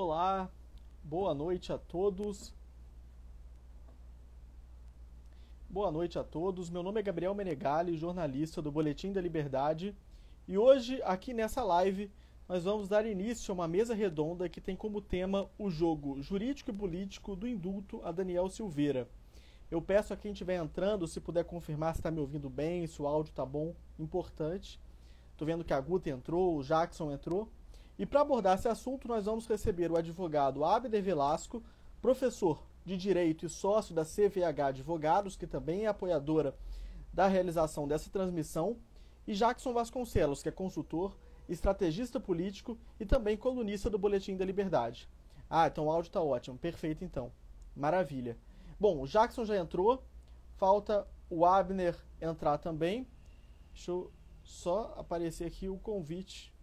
Olá, boa noite a todos. Boa noite a todos. Meu nome é Gabriel Menegali, jornalista do Boletim da Liberdade. E hoje, aqui nessa live, nós vamos dar início a uma mesa redonda que tem como tema o jogo jurídico e político do indulto a Daniel Silveira. Eu peço a quem estiver entrando, se puder confirmar se está me ouvindo bem, se o áudio está bom, importante. Estou vendo que a Guta entrou, o Jackson entrou. E para abordar esse assunto, nós vamos receber o advogado Abner Velasco, professor de Direito e sócio da CVH Advogados, que também é apoiadora da realização dessa transmissão, e Jackson Vasconcelos, que é consultor, estrategista político e também colunista do Boletim da Liberdade. Ah, então o áudio está ótimo, perfeito então, maravilha. Bom, o Jackson já entrou, falta o Abner entrar também. Deixa eu só aparecer aqui o convite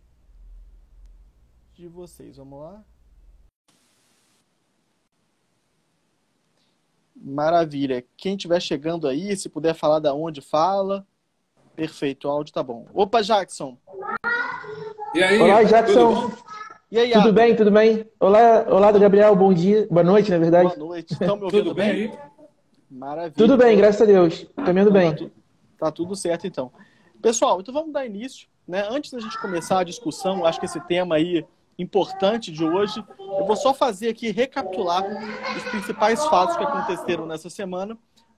de vocês, vamos lá. Maravilha. Quem estiver chegando aí, se puder falar da onde fala. Perfeito, o áudio tá bom. Opa, Jackson. E aí? Olá, Jackson. E aí, Tudo Abner? bem, tudo bem? Olá, Gabriel, bom dia. Boa noite, na verdade. Boa noite. Estão me ouvindo Tudo bem aí? Maravilha. Tudo bem, graças a Deus. Caminhando bem. Tá tudo certo, então. Pessoal, então vamos dar início, né? Antes da gente começar a discussão, acho que esse tema aí importante de hoje, eu vou só fazer aqui, recapitular os principais fatos que aconteceram nessa semana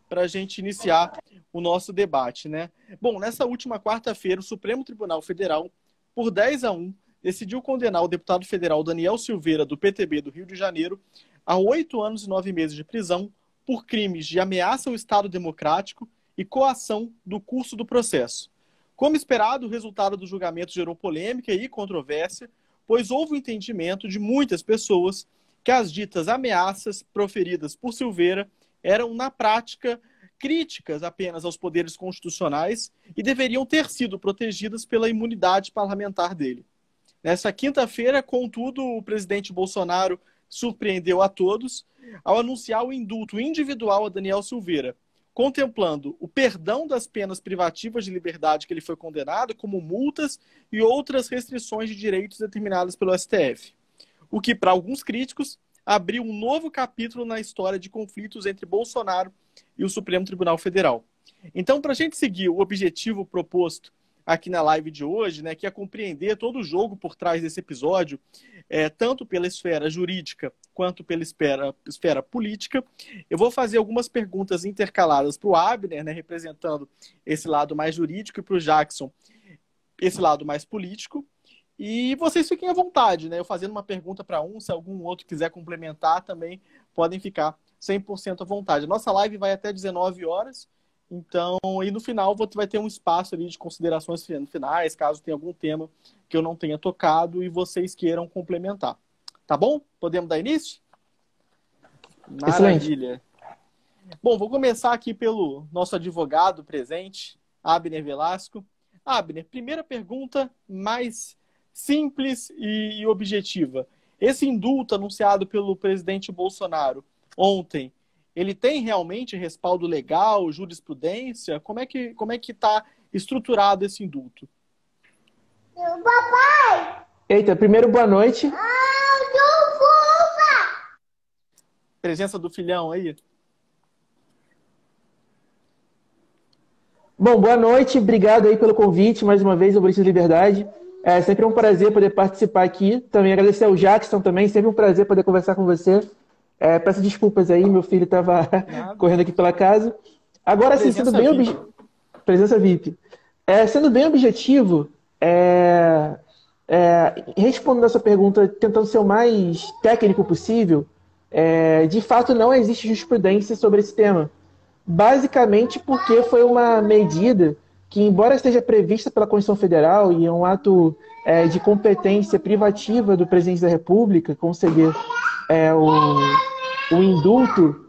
para a gente iniciar o nosso debate, né? Bom, nessa última quarta-feira, o Supremo Tribunal Federal, por 10-1, decidiu condenar o deputado federal Daniel Silveira, do PTB do Rio de Janeiro, a 8 anos e 9 meses de prisão por crimes de ameaça ao Estado Democrático e coação do curso do processo. Como esperado, o resultado do julgamento gerou polêmica e controvérsia, pois houve o entendimento de muitas pessoas que as ditas ameaças proferidas por Silveira eram, na prática, críticas apenas aos poderes constitucionais e deveriam ter sido protegidas pela imunidade parlamentar dele. Nessa quinta-feira, contudo, o presidente Bolsonaro surpreendeu a todos ao anunciar o indulto individual a Daniel Silveira, contemplando o perdão das penas privativas de liberdade que ele foi condenado, como multas e outras restrições de direitos determinadas pelo STF. O que, para alguns críticos, abriu um novo capítulo na história de conflitos entre Bolsonaro e o Supremo Tribunal Federal. Então, para a gente seguir o objetivo proposto aqui na live de hoje, né, que é compreender todo o jogo por trás desse episódio, tanto pela esfera jurídica quanto pela esfera política, eu vou fazer algumas perguntas intercaladas para o Abner, né, representando esse lado mais jurídico, e para o Jackson, esse lado mais político. E vocês fiquem à vontade, né? Eu fazendo uma pergunta para um, se algum outro quiser complementar, também podem ficar 100% à vontade. A nossa live vai até 19 horas, então, e no final vai ter um espaço ali de considerações finais, caso tenha algum tema que eu não tenha tocado e vocês queiram complementar. Tá bom? Podemos dar início? Maravilha. Excelente. Bom, vou começar aqui pelo nosso advogado presente, Abner Velasco. Abner, primeira pergunta mais simples e objetiva. Esse indulto anunciado pelo presidente Bolsonaro ontem, ele tem realmente respaldo legal, jurisprudência? Como é que está estruturado esse indulto? Papai! Eita, primeiro boa noite. Presença do filhão aí. Bom, boa noite, obrigado aí pelo convite, mais uma vez, ao Boletim da Liberdade. É sempre um prazer poder participar aqui. Também agradecer ao Jackson também, sempre um prazer poder conversar com você. Peço desculpas aí, meu filho estava correndo aqui pela casa. Agora sim, sendo bem presença VIP. Sendo bem objetivo, respondendo a sua pergunta, tentando ser o mais técnico possível, de fato não existe jurisprudência sobre esse tema. Basicamente porque foi uma medida que, embora esteja prevista pela Constituição Federal e é um ato de competência privativa do presidente da República, conceder o indulto,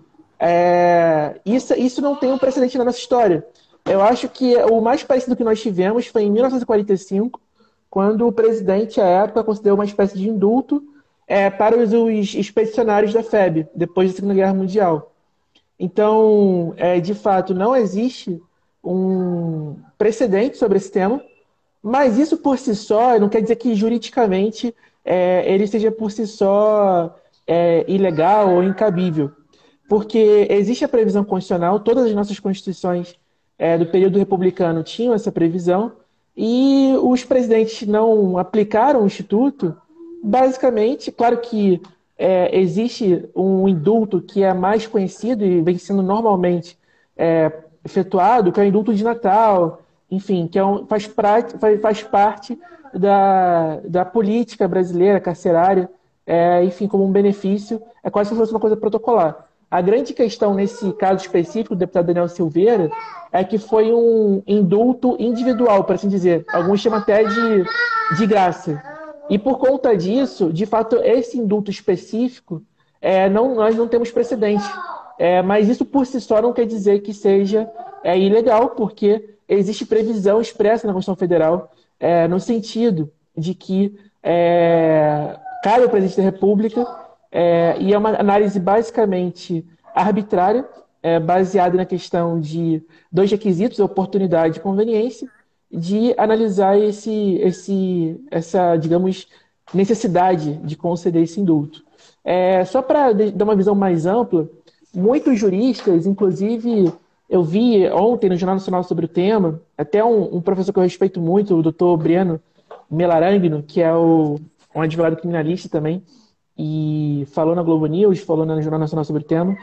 isso não tem um precedente na nossa história. Eu acho que o mais parecido que nós tivemos foi em 1945, quando o presidente, à época, concedeu uma espécie de indulto para os expedicionários da FEB, depois da Segunda Guerra Mundial. Então, de fato, não existe um precedente sobre esse tema, mas isso por si só não quer dizer que juridicamente ele seja por si só ilegal ou incabível. Porque existe a previsão constitucional, todas as nossas constituições do período republicano tinham essa previsão, e os presidentes não aplicaram o Instituto, basicamente, claro que existe um indulto que é mais conhecido e vem sendo normalmente efetuado, que é o indulto de Natal, enfim, que faz parte da política brasileira carcerária, enfim, como um benefício, é quase se fosse uma coisa protocolar. A grande questão nesse caso específico do deputado Daniel Silveira é que foi um indulto individual, por assim dizer. Alguns chamam até de graça. E por conta disso, de fato, esse indulto específico, nós não temos precedente. Mas isso por si só não quer dizer que seja ilegal, porque existe previsão expressa na Constituição Federal no sentido de que cabe ao presidente da República, e é uma análise basicamente arbitrária, baseada na questão de dois requisitos, oportunidade e conveniência, de analisar essa, digamos, necessidade de conceder esse indulto. Só para dar uma visão mais ampla, muitos juristas, inclusive eu vi ontem no Jornal Nacional sobre o tema, até um professor que eu respeito muito, o doutor Breno Melarangno, que é um advogado criminalista também, e falou na Globo News, falou no Jornal Nacional sobre o tema.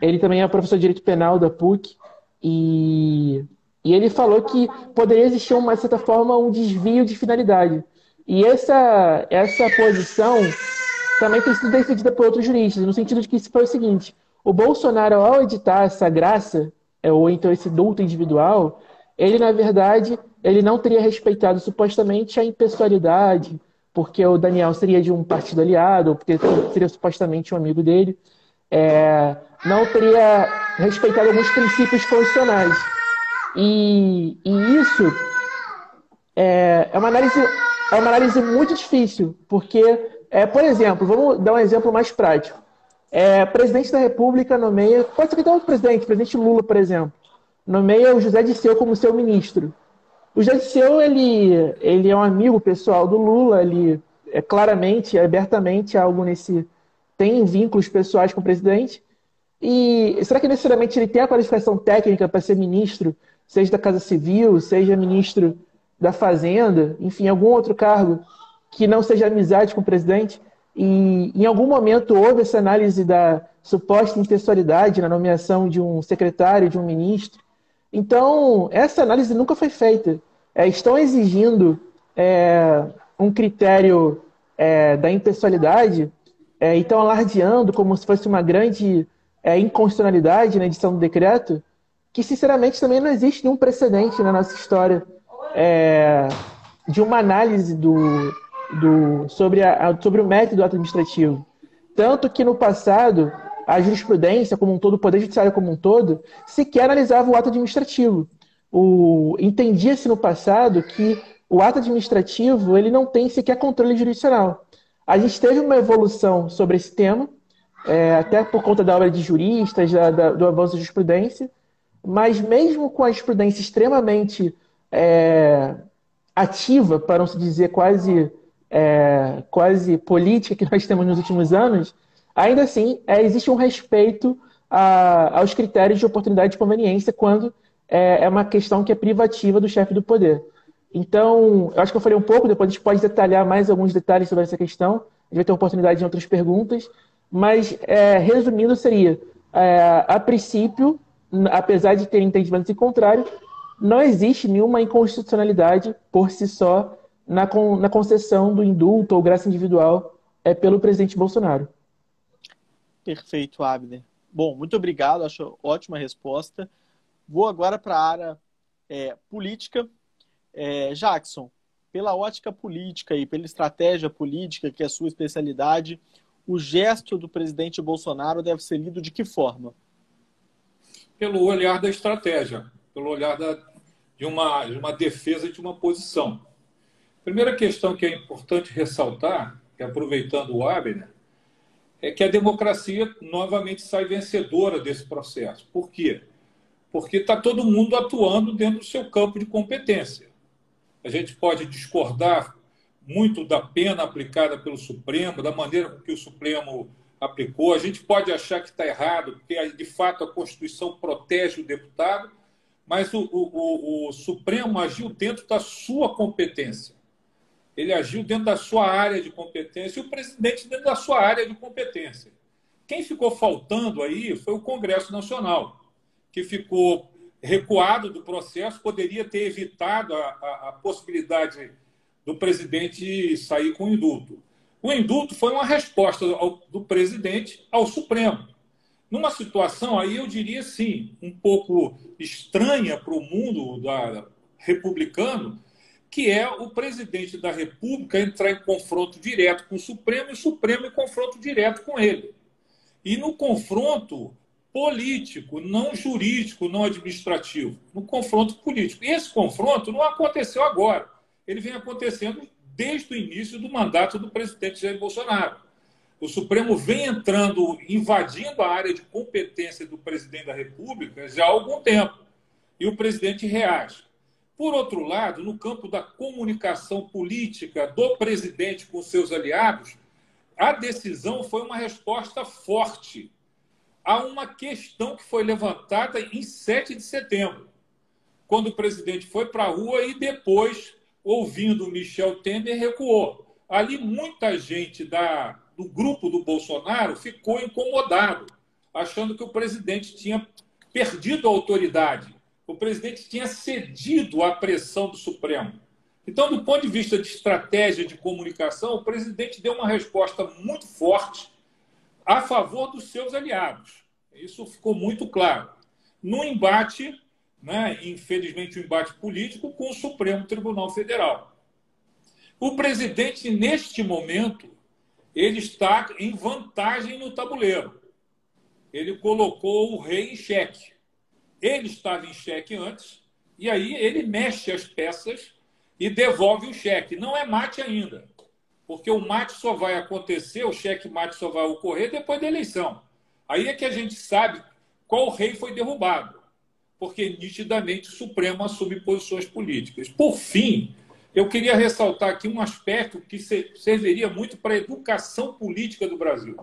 Ele também é professor de Direito Penal da PUC, e ele falou que poderia existir, de certa forma, um desvio de finalidade. E essa posição também tem sido defendida por outros juristas, no sentido de que isso foi o seguinte: o Bolsonaro, ao editar essa graça, ou então esse indulto individual, ele, na verdade, ele não teria respeitado supostamente a impessoalidade, porque o Daniel seria de um partido aliado, ou porque seria supostamente um amigo dele, não teria respeitado alguns princípios constitucionais. E isso é uma análise muito difícil, porque, por exemplo, vamos dar um exemplo mais prático. Presidente da República nomeia, pode ser até outro presidente Lula, por exemplo, nomeia o José Dirceu como seu ministro. O José Dirceu, ele é um amigo pessoal do Lula, ele claramente, abertamente, tem vínculos pessoais com o presidente. E será que necessariamente ele tem a qualificação técnica para ser ministro, seja da Casa Civil, seja ministro da Fazenda, enfim, algum outro cargo que não seja amizade com o presidente? E em algum momento houve essa análise da suposta impessoalidade na nomeação de um secretário, de um ministro. Então, essa análise nunca foi feita. Estão exigindo um critério da impessoalidade, e estão alardeando como se fosse uma grande inconstitucionalidade na edição do decreto, que, sinceramente, também não existe nenhum precedente na nossa história de uma análise sobre o método do ato administrativo. Tanto que, no passado, a jurisprudência como um todo, o Poder Judiciário como um todo, sequer analisava o ato administrativo. Entendia-se no passado que o ato administrativo ele não tem sequer controle jurisdicional. A gente teve uma evolução sobre esse tema, até por conta da obra de juristas, do avanço da jurisprudência, mas mesmo com a jurisprudência extremamente ativa, para não se dizer quase política que nós temos nos últimos anos, ainda assim existe um respeito aos critérios de oportunidade e conveniência quando é uma questão que é privativa do chefe do poder. Então, eu acho que eu falei um pouco, depois a gente pode detalhar mais alguns detalhes sobre essa questão, a gente vai ter oportunidade em outras perguntas, mas, resumindo, seria, a princípio, apesar de ter entendimentos em contrário, não existe nenhuma inconstitucionalidade por si só na concessão do indulto ou graça individual pelo presidente Bolsonaro. Perfeito, Abner. Bom, muito obrigado, acho ótima resposta. Vou agora para a área política. Jackson, pela ótica política e pela estratégia política, que é a sua especialidade, o gesto do presidente Bolsonaro deve ser lido de que forma? Pelo olhar da estratégia, pelo olhar de uma defesa de uma posição. Primeira questão que é importante ressaltar, que aproveitando o Abner, é que a democracia novamente sai vencedora desse processo. Por quê? Porque está todo mundo atuando dentro do seu campo de competência. A gente pode discordar muito da pena aplicada pelo Supremo, da maneira com que o Supremo aplicou. A gente pode achar que está errado, porque, de fato, a Constituição protege o deputado, mas o Supremo agiu dentro da sua competência. Ele agiu dentro da sua área de competência e o presidente dentro da sua área de competência. Quem ficou faltando aí foi o Congresso Nacional, que ficou recuado do processo, poderia ter evitado a possibilidade do presidente sair com o indulto. O indulto foi uma resposta do presidente ao Supremo. Numa situação aí, eu diria sim, um pouco estranha para o mundo republicano, que é o presidente da República entrar em confronto direto com o Supremo e o Supremo em confronto direto com ele. E no confronto político, não jurídico, não administrativo, no confronto político. E esse confronto não aconteceu agora. Ele vem acontecendo desde o início do mandato do presidente Jair Bolsonaro. O Supremo vem entrando, invadindo a área de competência do presidente da República já há algum tempo. E o presidente reage. Por outro lado, no campo da comunicação política do presidente com seus aliados, a decisão foi uma resposta forte a uma questão que foi levantada em 7 de setembro, quando o presidente foi para a rua e depois, ouvindo Michel Temer, recuou. Ali muita gente do grupo do Bolsonaro ficou incomodado, achando que o presidente tinha perdido a autoridade. O presidente tinha cedido à pressão do Supremo. Então, do ponto de vista de estratégia de comunicação, o presidente deu uma resposta muito forte a favor dos seus aliados. Isso ficou muito claro. No embate, né, infelizmente, um embate político com o Supremo Tribunal Federal. O presidente, neste momento, ele está em vantagem no tabuleiro. Ele colocou o rei em xeque. Ele estava em xeque antes, e aí ele mexe as peças e devolve o cheque. Não é mate ainda, porque o mate só vai acontecer, o cheque-mate só vai ocorrer depois da eleição. Aí é que a gente sabe qual rei foi derrubado, porque nitidamente o Supremo assume posições políticas. Por fim, eu queria ressaltar aqui um aspecto que serviria muito para a educação política do Brasil.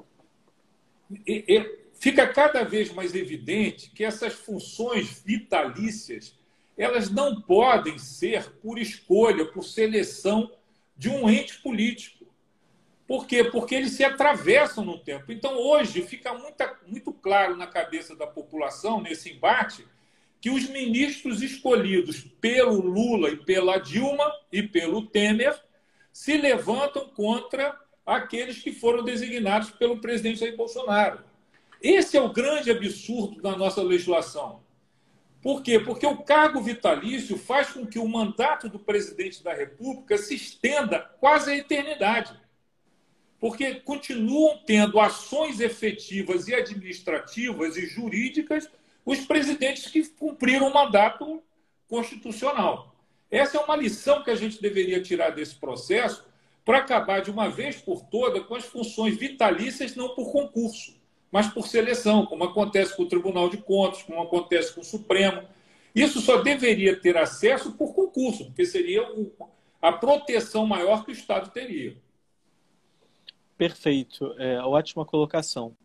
Fica cada vez mais evidente que essas funções vitalícias elas não podem ser por escolha, por seleção de um ente político. Por quê? Porque eles se atravessam no tempo. Então, hoje, fica muito claro na cabeça da população, nesse embate, que os ministros escolhidos pelo Lula e pela Dilma e pelo Temer se levantam contra aqueles que foram designados pelo presidente Jair Bolsonaro. Esse é o grande absurdo da nossa legislação. Por quê? Porque o cargo vitalício faz com que o mandato do presidente da República se estenda quase à eternidade. Porque continuam tendo ações efetivas e administrativas e jurídicas os presidentes que cumpriram o mandato constitucional. Essa é uma lição que a gente deveria tirar desse processo para acabar de uma vez por todas com as funções vitalícias não por concurso, mas por seleção, como acontece com o Tribunal de Contas, como acontece com o Supremo. Isso só deveria ter acesso por concurso, porque seria a proteção maior que o Estado teria. Perfeito, ótima colocação.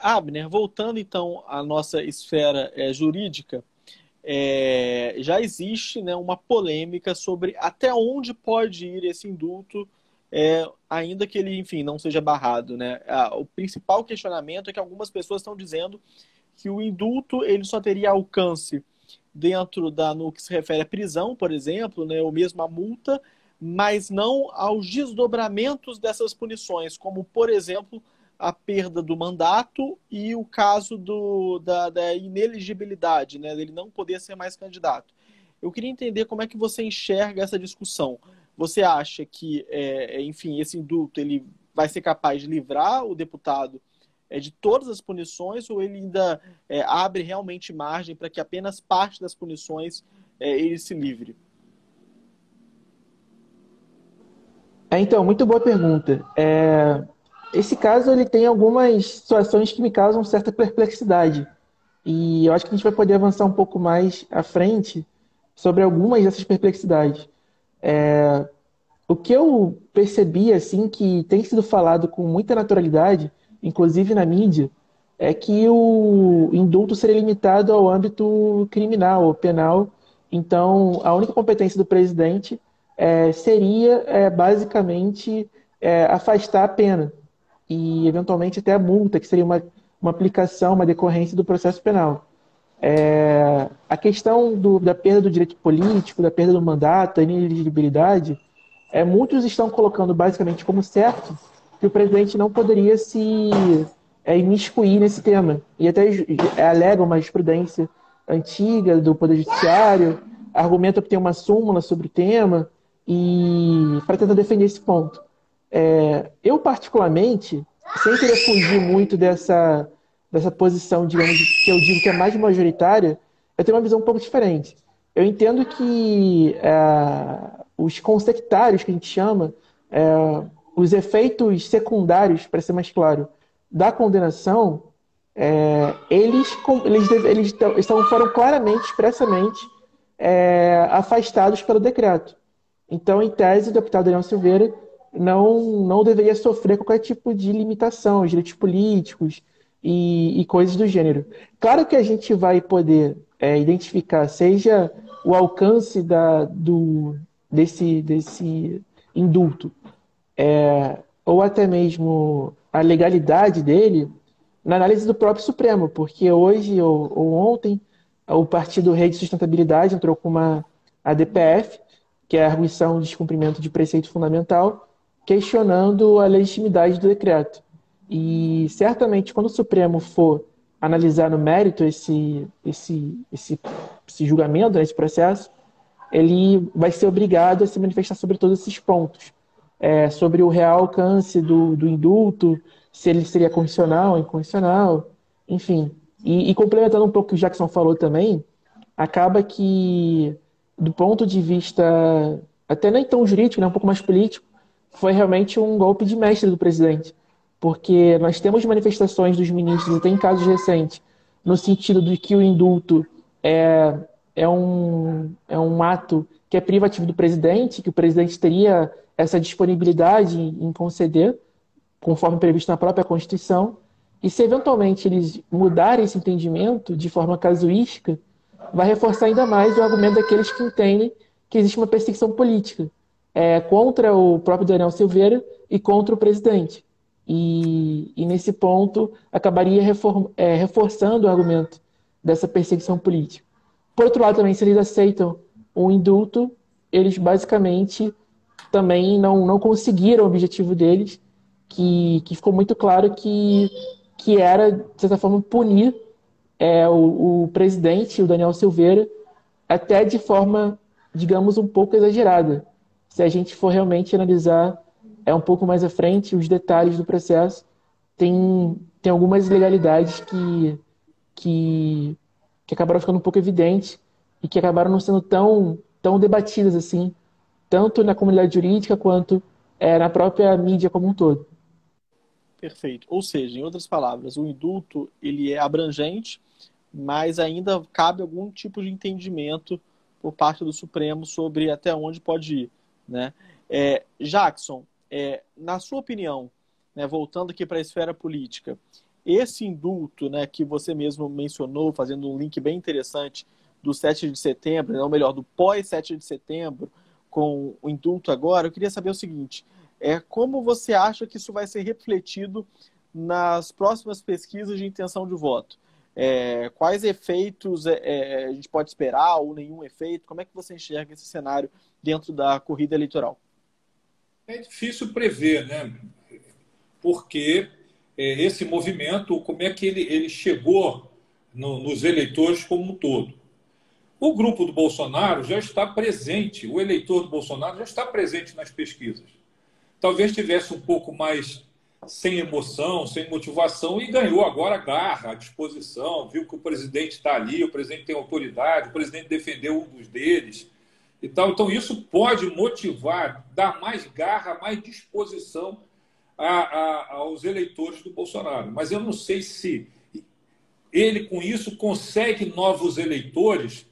Abner, voltando então à nossa esfera jurídica, já existe, né, uma polêmica sobre até onde pode ir esse indulto, ainda que ele, enfim, não seja barrado, né? O principal questionamento é que algumas pessoas estão dizendo que o indulto ele só teria alcance dentro no que se refere à prisão, por exemplo, né, ou mesmo à multa, mas não aos desdobramentos dessas punições, como, por exemplo, a perda do mandato e o caso da inelegibilidade, né, dele não poder ser mais candidato. Eu queria entender como é que você enxerga essa discussão. Você acha que, enfim, esse indulto ele vai ser capaz de livrar o deputado de todas as punições, ou ele ainda abre realmente margem para que apenas parte das punições ele se livre? Então, muito boa pergunta. Esse caso ele tem algumas situações que me causam certa perplexidade. E eu acho que a gente vai poder avançar um pouco mais à frente sobre algumas dessas perplexidades. O que eu percebi, assim, que tem sido falado com muita naturalidade, inclusive na mídia, é que o indulto seria limitado ao âmbito criminal ou penal. Então, a única competência do presidente seria, basicamente, afastar a pena e, eventualmente, até a multa, que seria uma aplicação, uma decorrência do processo penal. A questão da perda do direito político, da perda do mandato, da inelegibilidade, muitos estão colocando basicamente como certo que o presidente não poderia se imiscuir nesse tema. E até alegam uma jurisprudência antiga do Poder Judiciário, argumentam que tem uma súmula sobre o tema, e para tentar defender esse ponto. Eu, particularmente, sem querer fugir muito dessa posição, digamos, que eu digo que é mais majoritária, eu tenho uma visão um pouco diferente. Eu entendo que os consectários, que a gente chama, os efeitos secundários, para ser mais claro, da condenação, foram claramente, expressamente, afastados pelo decreto. Então, em tese, o deputado Daniel Silveira não deveria sofrer qualquer tipo de limitação aos direitos políticos e coisas do gênero. Claro que a gente vai poder identificar, seja o alcance desse indulto, ou até mesmo a legalidade dele, na análise do próprio Supremo, porque hoje ou ontem o Partido Rede Sustentabilidade entrou com a DPF, que é a Arguição de Descumprimento de Preceito Fundamental, questionando a legitimidade do decreto. E certamente, quando o Supremo for analisar no mérito esse julgamento, esse processo, ele vai ser obrigado a se manifestar sobre todos esses pontos. Sobre o real alcance do indulto, se ele seria condicional ou incondicional, enfim. E complementando um pouco o que o Jackson falou também, acaba que, do ponto de vista até nem tão jurídico, né, um pouco mais político, foi realmente um golpe de mestre do presidente. Porque nós temos manifestações dos ministros, até em casos recentes, no sentido de que o indulto é um ato que é privativo do presidente, que o presidente teria essa disponibilidade em conceder, conforme previsto na própria Constituição, e se eventualmente eles mudarem esse entendimento de forma casuística, vai reforçar ainda mais o argumento daqueles que entendem que existe uma perseguição política contra o próprio Daniel Silveira e contra o presidente. E nesse ponto, acabaria reforçando o argumento dessa perseguição política. Por outro lado, também, se eles aceitam o indulto, eles basicamente também não conseguiram o objetivo deles, que ficou muito claro que era, de certa forma, punir o presidente, o Daniel Silveira, até de forma, digamos, um pouco exagerada. Se a gente for realmente analisar um pouco mais à frente os detalhes do processo, tem algumas ilegalidades que acabaram ficando um pouco evidentes e que acabaram não sendo tão debatidas assim, tanto na comunidade jurídica quanto na própria mídia como um todo. Perfeito. Ou seja, em outras palavras, o indulto ele é abrangente, mas ainda cabe algum tipo de entendimento por parte do Supremo sobre até onde pode ir, né? Jackson, na sua opinião, né, voltando aqui para a esfera política, esse indulto, né, que você mesmo mencionou, fazendo um link bem interessante do 7 de setembro, né, ou melhor, do pós-7 de setembro, com o indulto agora, eu queria saber o seguinte, como você acha que isso vai ser refletido nas próximas pesquisas de intenção de voto? Quais efeitos a gente pode esperar, ou nenhum efeito? Como é que você enxerga esse cenário dentro da corrida eleitoral? É difícil prever, né? Porque esse movimento, como é que ele chegou nos eleitores como um todo? O grupo do Bolsonaro já está presente, o eleitor do Bolsonaro já está presente nas pesquisas. Talvez tivesse um pouco mais sem emoção, sem motivação, e ganhou agora garra, disposição, viu que o presidente está ali, o presidente tem autoridade, o presidente defendeu um dos deles e tal. Então, isso pode motivar, dar mais garra, mais disposição aos eleitores do Bolsonaro. Mas eu não sei se ele, com isso, consegue novos eleitores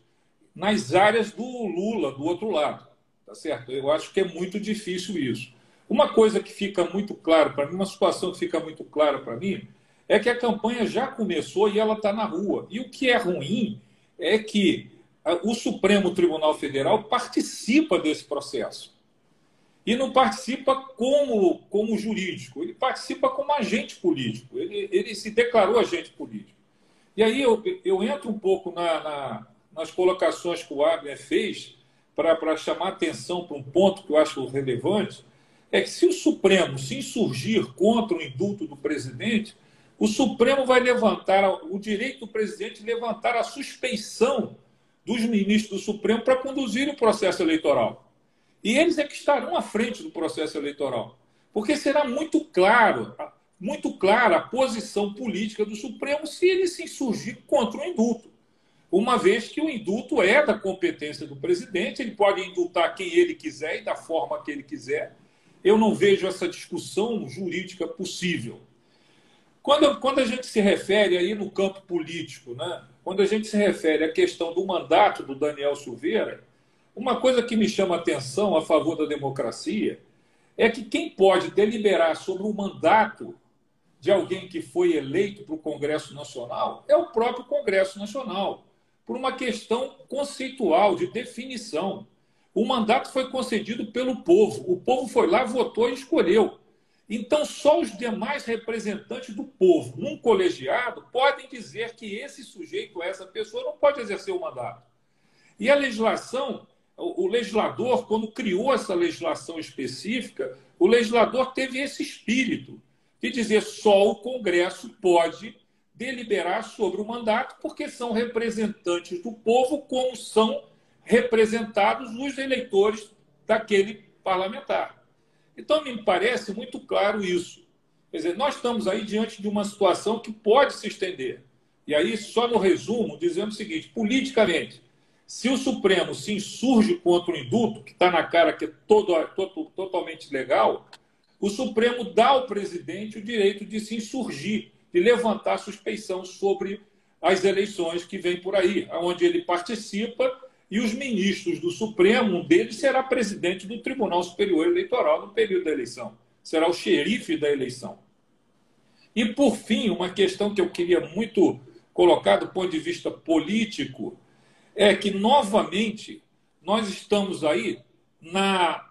nas áreas do Lula, do outro lado. tá certo? Eu acho que é muito difícil isso. Uma coisa que fica muito claro para mim, uma situação que fica muito clara para mim, é que a campanha já começou e ela está na rua. E o que é ruim é que o Supremo Tribunal Federal participa desse processo. E não participa como jurídico, ele participa como agente político. Ele se declarou agente político. E aí eu entro um pouco nas colocações que o Abner fez para chamar atenção para um ponto que eu acho relevante, é que se o Supremo se insurgir contra o indulto do presidente, o Supremo vai levantar o direito do presidente de levantar a suspeição dos ministros do Supremo para conduzir o processo eleitoral. E eles é que estarão à frente do processo eleitoral. Porque será muito clara a posição política do Supremo se ele se insurgir contra o indulto. Uma vez que o indulto é da competência do presidente, ele pode indultar quem ele quiser e da forma que ele quiser. Eu não vejo essa discussão jurídica possível. Quando a gente se refere aí no campo político, né? Quando a gente se refere à questão do mandato do Daniel Silveira, uma coisa que me chama a atenção a favor da democracia é que quem pode deliberar sobre o mandato de alguém que foi eleito para o Congresso Nacional é o próprio Congresso Nacional, por uma questão conceitual, de definição. O mandato foi concedido pelo povo. O povo foi lá, votou e escolheu. Então, só os demais representantes do povo, num colegiado, podem dizer que esse sujeito, essa pessoa, não pode exercer o mandato. E a legislação, o legislador, quando criou essa legislação específica, o legislador teve esse espírito de dizer só o Congresso pode deliberar sobre o mandato, porque são representantes do povo, como são representados os eleitores daquele parlamentar. Então, me parece muito claro isso. Quer dizer, nós estamos aí diante de uma situação que pode se estender. E aí, só no resumo, dizendo o seguinte, politicamente, se o Supremo se insurge contra o indulto, que está na cara que é totalmente legal, o Supremo dá ao presidente o direito de se insurgir, de levantar suspeição sobre as eleições que vêm por aí, onde ele participa, e os ministros do Supremo, um deles será presidente do Tribunal Superior Eleitoral no período da eleição. Será o xerife da eleição. E, por fim, uma questão que eu queria muito colocar do ponto de vista político é que, novamente, nós estamos aí na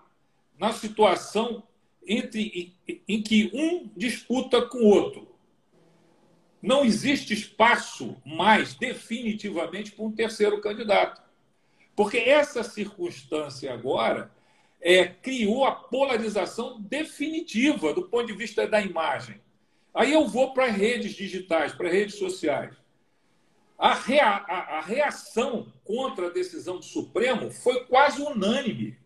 situação em que um disputa com o outro. Não existe espaço mais, definitivamente, para um terceiro candidato. Porque essa circunstância agora criou a polarização definitiva do ponto de vista da imagem. Aí eu vou para as redes digitais, para as redes sociais. A reação contra a decisão do Supremo foi quase unânime.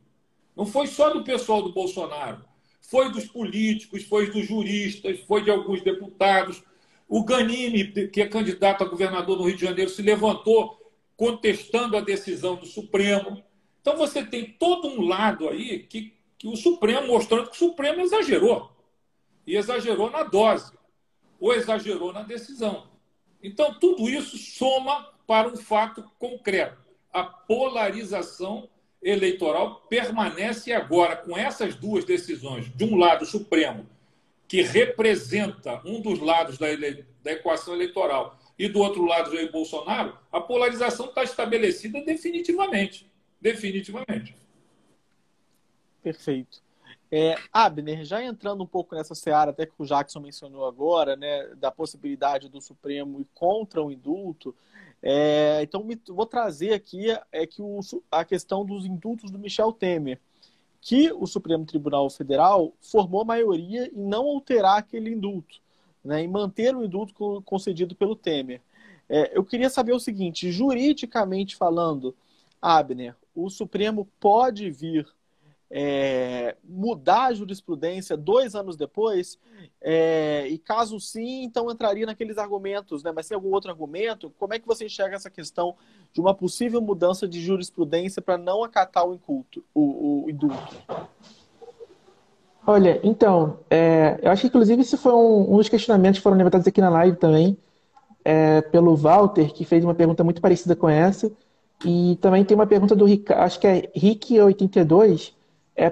Não foi só do pessoal do Bolsonaro. Foi dos políticos, foi dos juristas, foi de alguns deputados. O Ganime, que é candidato a governador no Rio de Janeiro, se levantou contestando a decisão do Supremo. Então você tem todo um lado aí que o Supremo, mostrando que o Supremo exagerou. E exagerou na dose, ou exagerou na decisão. Então tudo isso soma para um fato concreto. A polarização eleitoral permanece agora com essas duas decisões. De um lado, o Supremo, que representa um dos lados da equação eleitoral, e do outro lado, Jair Bolsonaro, a polarização está estabelecida definitivamente. Definitivamente. Perfeito. Abner, já entrando um pouco nessa seara, até que o Jackson mencionou agora, né, da possibilidade do Supremo ir contra o indulto, então vou trazer aqui a questão dos indultos do Michel Temer, que o Supremo Tribunal Federal formou maioria em não alterar aquele indulto, né, em manter o indulto concedido pelo Temer. Eu queria saber o seguinte, juridicamente falando, Abner, o Supremo pode vir mudar a jurisprudência 2 anos depois? E caso sim, então entraria naqueles argumentos, né? Mas tem algum outro argumento? Como é que você enxerga essa questão de uma possível mudança de jurisprudência para não acatar o indulto? Olha, então, eu acho que inclusive esse foi um dos questionamentos que foram levantados aqui na live também, pelo Walter, que fez uma pergunta muito parecida com essa, E também tem uma pergunta do Rick, acho que é Rick82,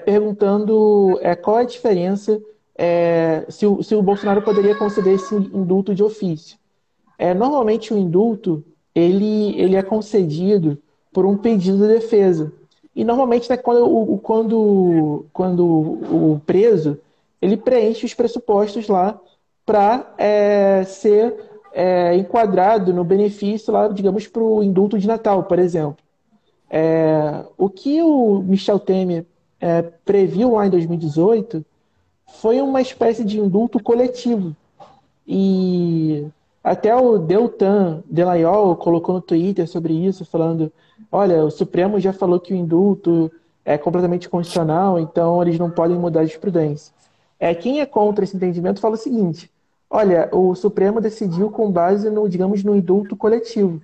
perguntando qual é a diferença, se o Bolsonaro poderia conceder esse indulto de ofício. Normalmente o indulto ele é concedido por um pedido de defesa. E normalmente, né, quando o preso ele preenche os pressupostos lá para ser enquadrado no benefício lá, digamos, para o indulto de Natal, por exemplo. O que o Michel Temer previu lá em 2018 foi uma espécie de indulto coletivo. E até o Deltan Dellaiol colocou no Twitter sobre isso, falando: olha, o Supremo já falou que o indulto é completamente constitucional, então eles não podem mudar a jurisprudência. Quem é contra esse entendimento fala o seguinte: olha, o Supremo decidiu com base no, digamos, no indulto coletivo,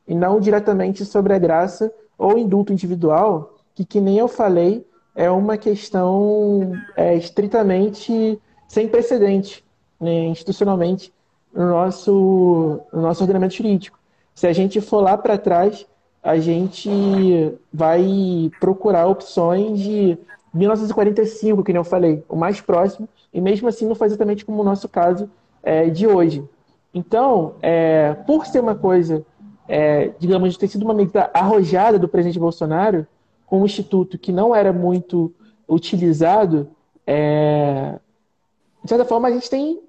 e não diretamente sobre a graça ou indulto individual, que nem eu falei, é uma questão estritamente sem precedente, né, institucionalmente no nosso ordenamento jurídico. Se a gente for lá para trás, a gente vai procurar opções de 1945, que nem eu falei, o mais próximo, e mesmo assim não foi exatamente como o nosso caso de hoje. Então, por ser uma coisa, digamos, ter sido uma medida arrojada do presidente Bolsonaro, com um instituto que não era muito utilizado, de certa forma a gente tem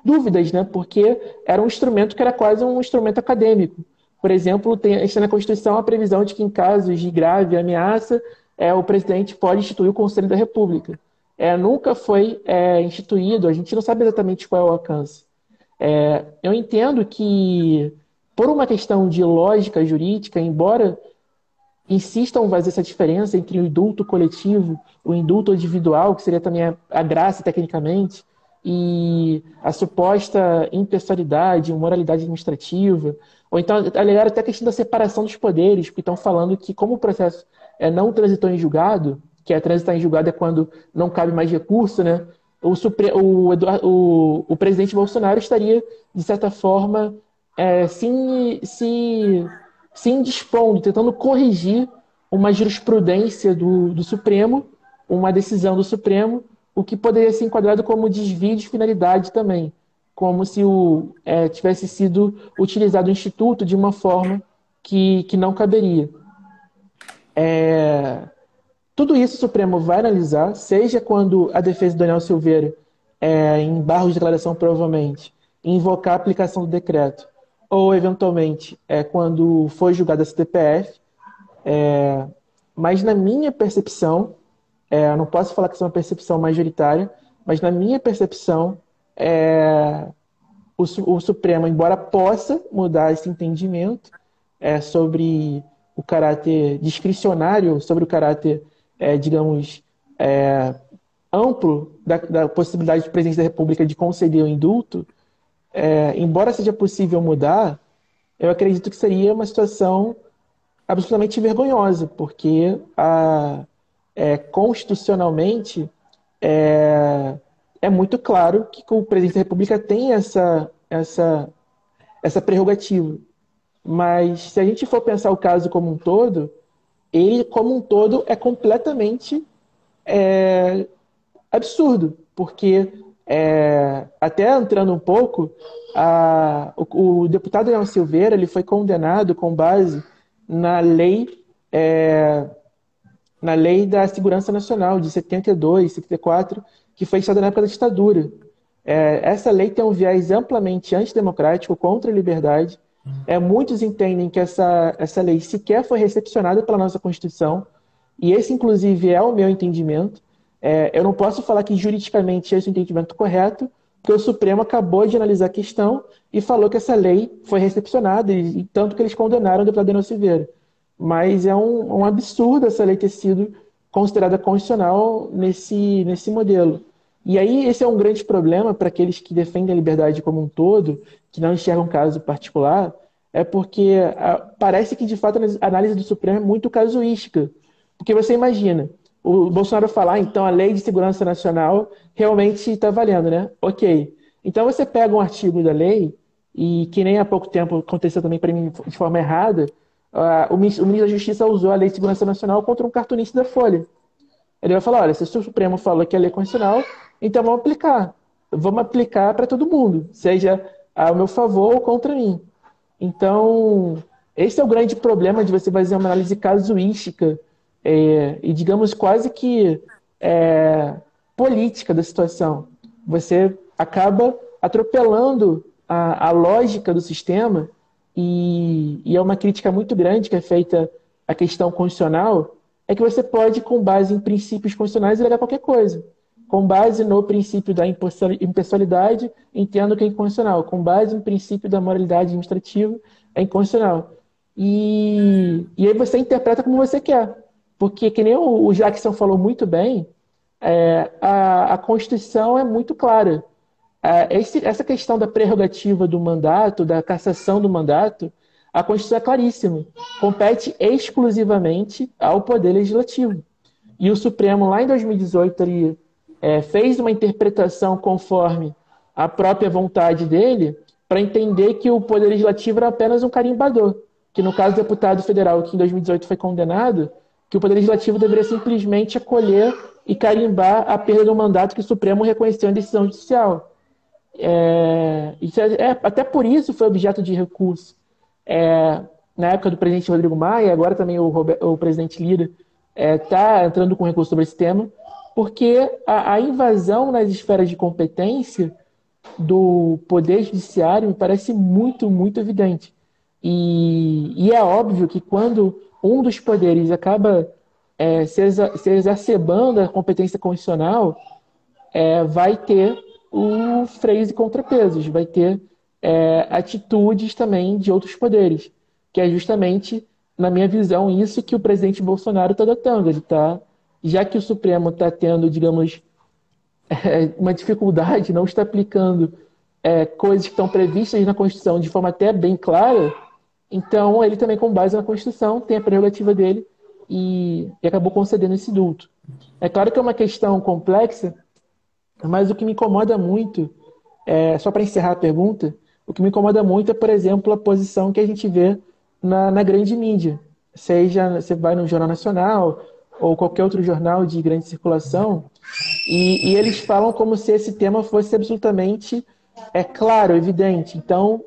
dúvidas, né? Porque era um instrumento que era quase um instrumento acadêmico. Por exemplo, está na Constituição a previsão de que em casos de grave ameaça, o presidente pode instituir o Conselho da República. Nunca foi instituído, a gente não sabe exatamente qual é o alcance. Eu entendo que, por uma questão de lógica jurídica, embora insistam em fazer essa diferença entre o indulto coletivo, o indulto individual, que seria também a graça tecnicamente, e a suposta impessoalidade, moralidade administrativa, ou então alegar até a questão da separação dos poderes, porque estão falando que como o processo não transitou em julgado, que transitar em julgado é quando não cabe mais recurso, né? O presidente Bolsonaro estaria, de certa forma, se indispondo, tentando corrigir uma jurisprudência do Supremo, uma decisão do Supremo, o que poderia ser enquadrado como desvio de finalidade também, como se tivesse sido utilizado o Instituto de uma forma que não caberia. Tudo isso o Supremo vai analisar, seja quando a defesa do Daniel Silveira, em barra de declaração provavelmente, invocar a aplicação do decreto, ou eventualmente quando for julgada a CTPF, mas na minha percepção, eu não posso falar que isso é uma percepção majoritária, mas na minha percepção, o Supremo, embora possa mudar esse entendimento sobre o caráter discricionário, sobre o caráter, digamos, amplo da possibilidade do presidente da República de conceder o indulto, embora seja possível mudar, eu acredito que seria uma situação absolutamente vergonhosa, porque constitucionalmente é muito claro que o presidente da República tem essa prerrogativa. Mas se a gente for pensar o caso como um todo, ele como um todo é completamente absurdo, porque até entrando um pouco, o deputado Daniel Silveira ele foi condenado com base na lei da Segurança Nacional de 72, 74, que foi editada na época da ditadura. Essa lei tem um viés amplamente antidemocrático, contra a liberdade. Muitos entendem que essa lei sequer foi recepcionada pela nossa Constituição, e esse, inclusive, é o meu entendimento. Eu não posso falar que juridicamente esse é o entendimento correto, porque o Supremo acabou de analisar a questão e falou que essa lei foi recepcionada, e tanto que eles condenaram o deputado Daniel Silveira. Mas é um absurdo essa lei ter sido considerada constitucional nesse modelo. E aí esse é um grande problema para aqueles que defendem a liberdade como um todo, que não enxergam caso particular, porque parece que, de fato, a análise do Supremo é muito casuística. Porque você imagina, o Bolsonaro falar, então a Lei de Segurança Nacional realmente está valendo, né? Ok. Então você pega um artigo da lei, e que nem há pouco tempo aconteceu também para mim de forma errada, o ministro da Justiça usou a Lei de Segurança Nacional contra um cartunista da Folha. Ele vai falar, olha, se o Supremo falou que é lei constitucional, então vamos aplicar. Vamos aplicar para todo mundo, seja ao meu favor ou contra mim. Então, esse é o grande problema de você fazer uma análise casuística e, digamos, quase que política da situação. Você acaba atropelando a lógica do sistema e é uma crítica muito grande que é feita à questão constitucional, é que você pode, com base em princípios constitucionais, alegar qualquer coisa. Com base no princípio da impessoalidade, entendo que é inconstitucional. Com base no princípio da moralidade administrativa, é inconstitucional. E aí você interpreta como você quer. Porque, que nem o Jackson falou muito bem, a Constituição é muito clara. Essa questão da prerrogativa do mandato, da cassação do mandato, a Constituição é claríssima. Compete exclusivamente ao Poder Legislativo. E o Supremo, lá em 2018, ele fez uma interpretação conforme a própria vontade dele, para entender que o Poder Legislativo era apenas um carimbador. Que no caso do deputado federal, que em 2018 foi condenado, que o Poder Legislativo deveria simplesmente acolher e carimbar a perda do mandato que o Supremo reconheceu em decisão judicial. Até por isso foi objeto de recurso. Na época do presidente Rodrigo Maia, agora também o presidente Lira está entrando com recurso sobre esse tema, porque a invasão nas esferas de competência do Poder Judiciário me parece muito, muito evidente. E é óbvio que quando um dos poderes acaba se exacerbando a competência constitucional, vai ter o freios e contrapesos, vai ter atitudes também de outros poderes, que é justamente, na minha visão, isso que o presidente Bolsonaro está adotando. Ele está, já que o Supremo está tendo, digamos, uma dificuldade, não está aplicando coisas que estão previstas na Constituição de forma até bem clara, então ele também, com base na Constituição, tem a prerrogativa dele e acabou concedendo esse indulto. É claro que é uma questão complexa, mas o que me incomoda muito, só para encerrar a pergunta, o que me incomoda muito é, por exemplo, a posição que a gente vê na grande mídia. Seja você vai no Jornal Nacional ou qualquer outro jornal de grande circulação, e eles falam como se esse tema fosse absolutamente claro, evidente. Então,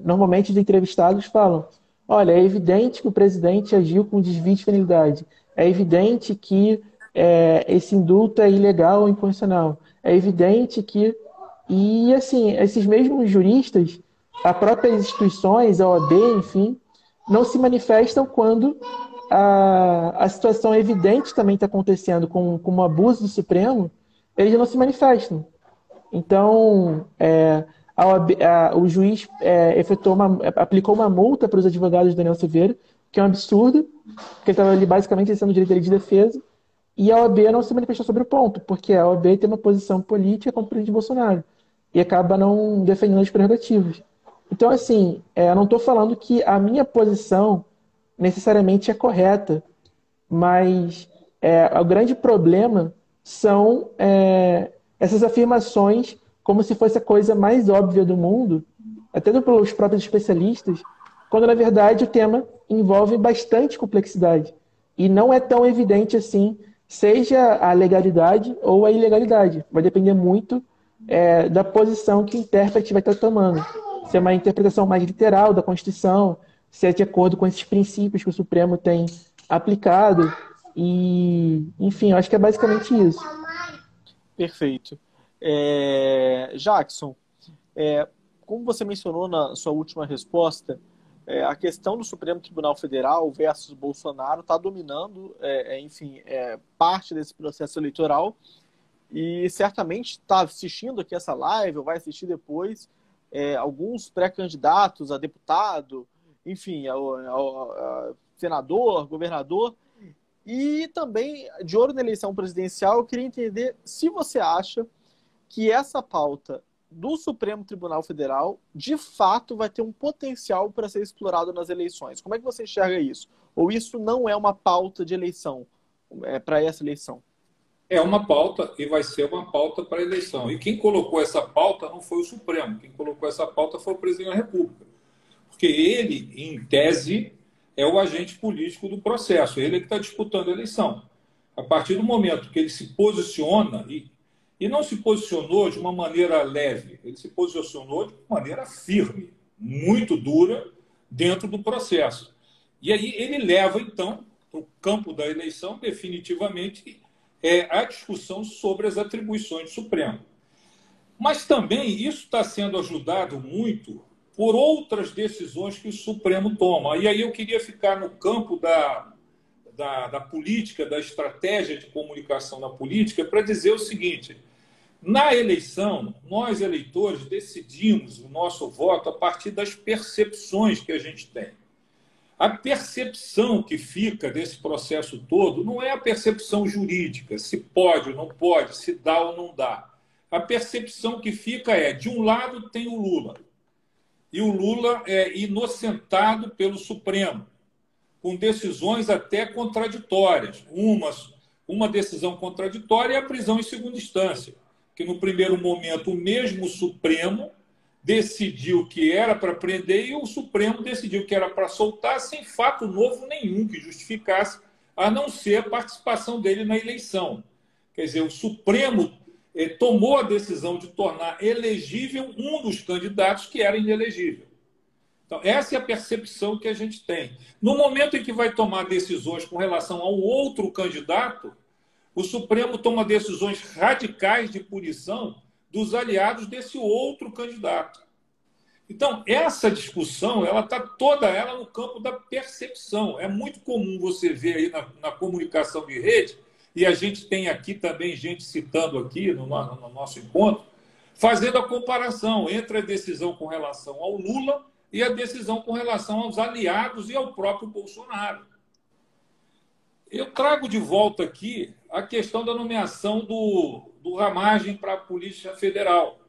normalmente os entrevistados falam, olha, é evidente que o presidente agiu com desvio de finalidade. É evidente que esse indulto é ilegal ou inconstitucional. É evidente que... E, assim, esses mesmos juristas, as próprias instituições, a OAB, enfim, não se manifestam quando a situação evidente também está acontecendo com o abuso do Supremo, eles não se manifestam. Então, o juiz aplicou uma multa para os advogados do Daniel Silveira, que é um absurdo, porque ele estava ali basicamente exercendo o direito de defesa, e a OAB não se manifestou sobre o ponto, porque a OAB tem uma posição política como o presidente Bolsonaro, e acaba não defendendo as prerrogativas. Então, assim, eu não estou falando que a minha posição necessariamente é correta, mas o grande problema são essas afirmações como se fosse a coisa mais óbvia do mundo, até pelos próprios especialistas, quando na verdade o tema envolve bastante complexidade e não é tão evidente assim, seja a legalidade ou a ilegalidade. Vai depender muito da posição que o intérprete vai estar tomando. Se é uma interpretação mais literal da Constituição, se é de acordo com esses princípios que o Supremo tem aplicado. E, enfim, eu acho que é basicamente isso. Perfeito. Jackson, como você mencionou na sua última resposta, a questão do Supremo Tribunal Federal versus Bolsonaro está dominando, parte desse processo eleitoral, e certamente está assistindo aqui essa live, ou vai assistir depois, alguns pré-candidatos a deputado, enfim, a senador, governador, e também, de olho na eleição presidencial, eu queria entender se você acha que essa pauta do Supremo Tribunal Federal, de fato, vai ter um potencial para ser explorado nas eleições. Como é que você enxerga isso? Ou isso não é uma pauta de eleição, para essa eleição? É uma pauta e vai ser uma pauta para a eleição. E quem colocou essa pauta não foi o Supremo. Quem colocou essa pauta foi o presidente da República. Porque ele, em tese, é o agente político do processo, ele é que está disputando a eleição. A partir do momento que ele se posiciona, e não se posicionou de uma maneira leve, ele se posicionou de uma maneira firme, muito dura, dentro do processo. E aí ele leva, então, para o campo da eleição, definitivamente, a discussão sobre as atribuições do Supremo. Mas também isso está sendo ajudado muito por outras decisões que o Supremo toma. E aí eu queria ficar no campo da política, da estratégia de comunicação na política, para dizer o seguinte: na eleição, nós, eleitores, decidimos o nosso voto a partir das percepções que a gente tem. A percepção que fica desse processo todo não é a percepção jurídica, se pode ou não pode, se dá ou não dá. A percepção que fica é, de um lado tem o Lula, e o Lula é inocentado pelo Supremo, com decisões até contraditórias. Uma decisão contraditória é a prisão em segunda instância, que no primeiro momento o mesmo Supremo decidiu que era para prender e o Supremo decidiu que era para soltar sem fato novo nenhum que justificasse, a não ser a participação dele na eleição. Quer dizer, o Supremo tomou a decisão de tornar elegível um dos candidatos que era inelegível. Então, essa é a percepção que a gente tem. No momento em que vai tomar decisões com relação ao outro candidato, o Supremo toma decisões radicais de punição dos aliados desse outro candidato. Então, essa discussão, ela está toda ela no campo da percepção. É muito comum você ver aí na comunicação de rede, e a gente tem aqui também gente citando aqui no nosso encontro, fazendo a comparação entre a decisão com relação ao Lula e a decisão com relação aos aliados e ao próprio Bolsonaro. Eu trago de volta aqui a questão da nomeação do Ramagem para a Polícia Federal.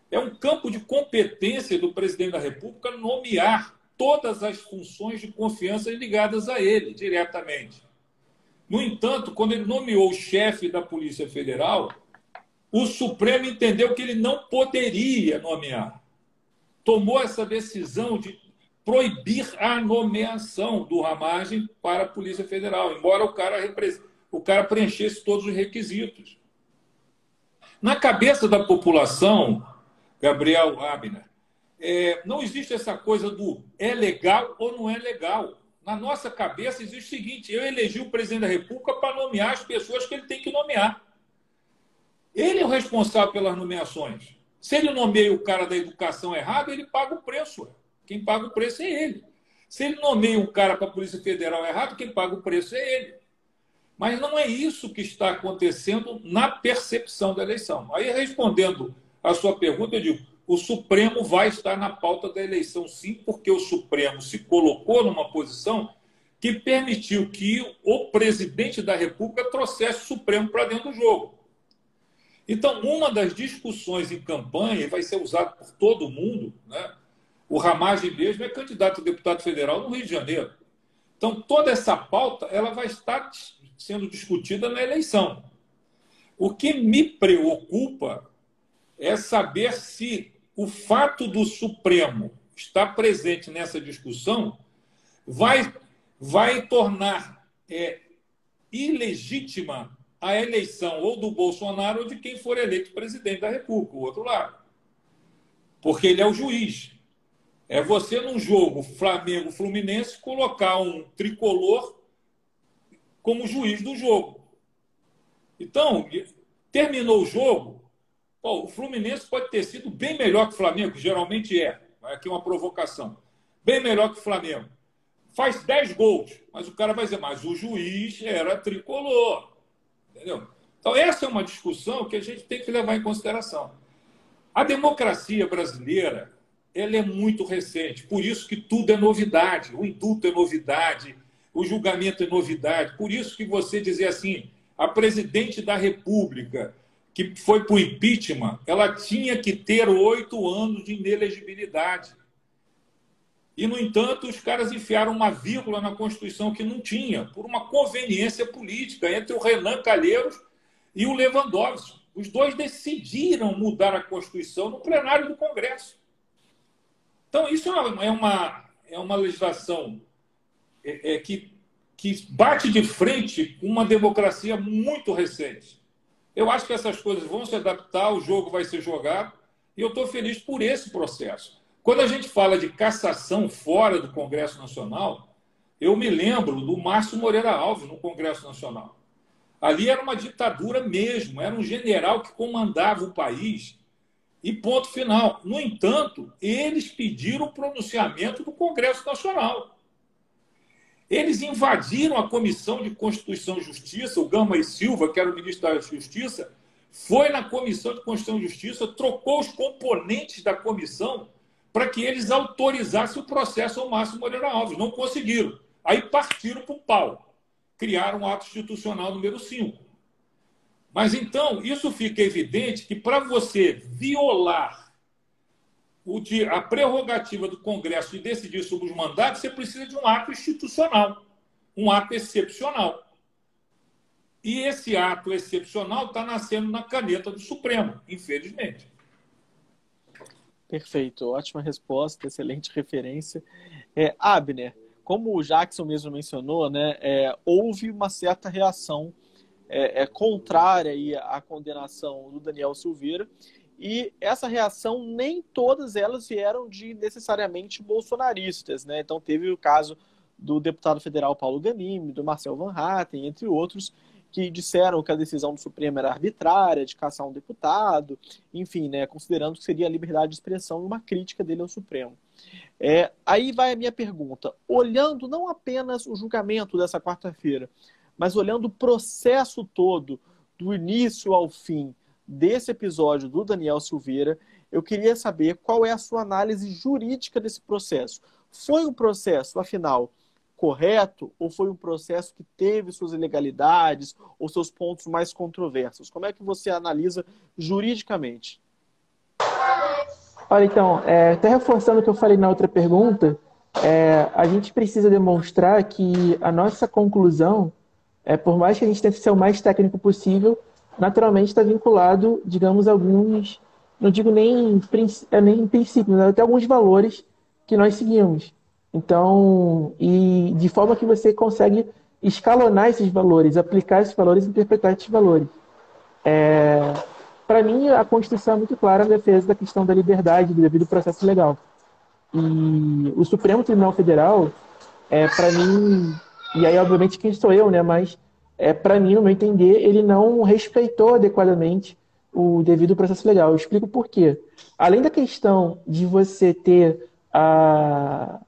É um campo de competência do presidente da República nomear todas as funções de confiança ligadas a ele, diretamente. No entanto, quando ele nomeou o chefe da Polícia Federal, o Supremo entendeu que ele não poderia nomear. Tomou essa decisão de proibir a nomeação do Ramagem para a Polícia Federal, embora o cara preenchesse todos os requisitos. Na cabeça da população, Gabriel Abner, não existe essa coisa do é legal ou não é legal. Na nossa cabeça existe o seguinte: eu elegi o presidente da República para nomear as pessoas que ele tem que nomear. Ele é o responsável pelas nomeações. Se ele nomeia o cara da educação errado, ele paga o preço. Quem paga o preço é ele. Se ele nomeia um cara para a Polícia Federal errado, quem paga o preço é ele. Mas não é isso que está acontecendo na percepção da eleição. Aí, respondendo a sua pergunta, eu digo: o Supremo vai estar na pauta da eleição, sim, porque o Supremo se colocou numa posição que permitiu que o presidente da República trouxesse o Supremo para dentro do jogo. Então, uma das discussões em campanha, e vai ser usado por todo mundo, né? O Ramagem mesmo é candidato a deputado federal no Rio de Janeiro. Então, toda essa pauta ela vai estar sendo discutida na eleição. O que me preocupa é saber se o fato do Supremo estar presente nessa discussão vai tornar ilegítima a eleição ou do Bolsonaro ou de quem for eleito presidente da República, o outro lado. Porque ele é o juiz. É você, num jogo Flamengo-Fluminense, colocar um tricolor como juiz do jogo. Então, terminou o jogo, o Fluminense pode ter sido bem melhor que o Flamengo, que geralmente é. Aqui uma provocação. Bem melhor que o Flamengo. Faz 10 gols, mas o cara vai dizer: mas o juiz era tricolor. Entendeu? Então, essa é uma discussão que a gente tem que levar em consideração. A democracia brasileira, ela é muito recente, por isso que tudo é novidade. O indulto é novidade, o julgamento é novidade. Por isso que você dizer assim, a presidente da República, que foi para o impeachment, ela tinha que ter 8 anos de inelegibilidade. E, no entanto, os caras enfiaram uma vírgula na Constituição que não tinha, por uma conveniência política entre o Renan Calheiros e o Lewandowski. Os dois decidiram mudar a Constituição no plenário do Congresso. Então, isso é uma legislação que bate de frente com uma democracia muito recente. Eu acho que essas coisas vão se adaptar, o jogo vai ser jogado, e eu estou feliz por esse processo. Quando a gente fala de cassação fora do Congresso Nacional, eu me lembro do Márcio Moreira Alves no Congresso Nacional. Ali era uma ditadura mesmo, era um general que comandava o país e ponto final. No entanto, eles pediram o pronunciamento do Congresso Nacional. Eles invadiram a Comissão de Constituição e Justiça, o Gama e Silva, que era o ministro da Justiça, foi na Comissão de Constituição e Justiça, trocou os componentes da comissão para que eles autorizassem o processo ao Márcio Moreira Alves. Não conseguiram. Aí partiram para o pau. Criaram o ato institucional número 5. Mas então, isso fica evidente que para você violar a prerrogativa do Congresso de decidir sobre os mandatos, você precisa de um ato institucional, um ato excepcional. E esse ato excepcional está nascendo na caneta do Supremo, infelizmente. Perfeito, ótima resposta, excelente referência. Abner, como o Jackson mesmo mencionou, né, houve uma certa reação contrária aí à condenação do Daniel Silveira, e essa reação, nem todas elas vieram de necessariamente bolsonaristas, né? Então teve o caso do deputado federal Paulo Ganimi, do Marcel Van Hatten, entre outros, que disseram que a decisão do Supremo era arbitrária, de caçar um deputado, enfim, né, considerando que seria a liberdade de expressão e uma crítica dele ao Supremo. Aí vai a minha pergunta. Olhando não apenas o julgamento dessa quarta-feira, mas olhando o processo todo, do início ao fim, desse episódio do Daniel Silveira, eu queria saber qual é a sua análise jurídica desse processo. Foi um processo, afinal, correto, ou foi um processo que teve suas ilegalidades ou seus pontos mais controversos? Como é que você analisa juridicamente? Olha, então, até reforçando o que eu falei na outra pergunta, a gente precisa demonstrar que a nossa conclusão, por mais que a gente tente ser o mais técnico possível, naturalmente está vinculado, digamos, a alguns, não digo nem princípios, mas até alguns valores que nós seguimos. Então, e de forma que você consegue escalonar esses valores, aplicar esses valores e interpretar esses valores. Para mim, a Constituição é muito clara na defesa da questão da liberdade, do devido processo legal. E o Supremo Tribunal Federal, para mim, e aí obviamente quem sou eu, né, mas para mim, no meu entender, ele não respeitou adequadamente o devido processo legal. Eu explico por quê. Além da questão de você ter a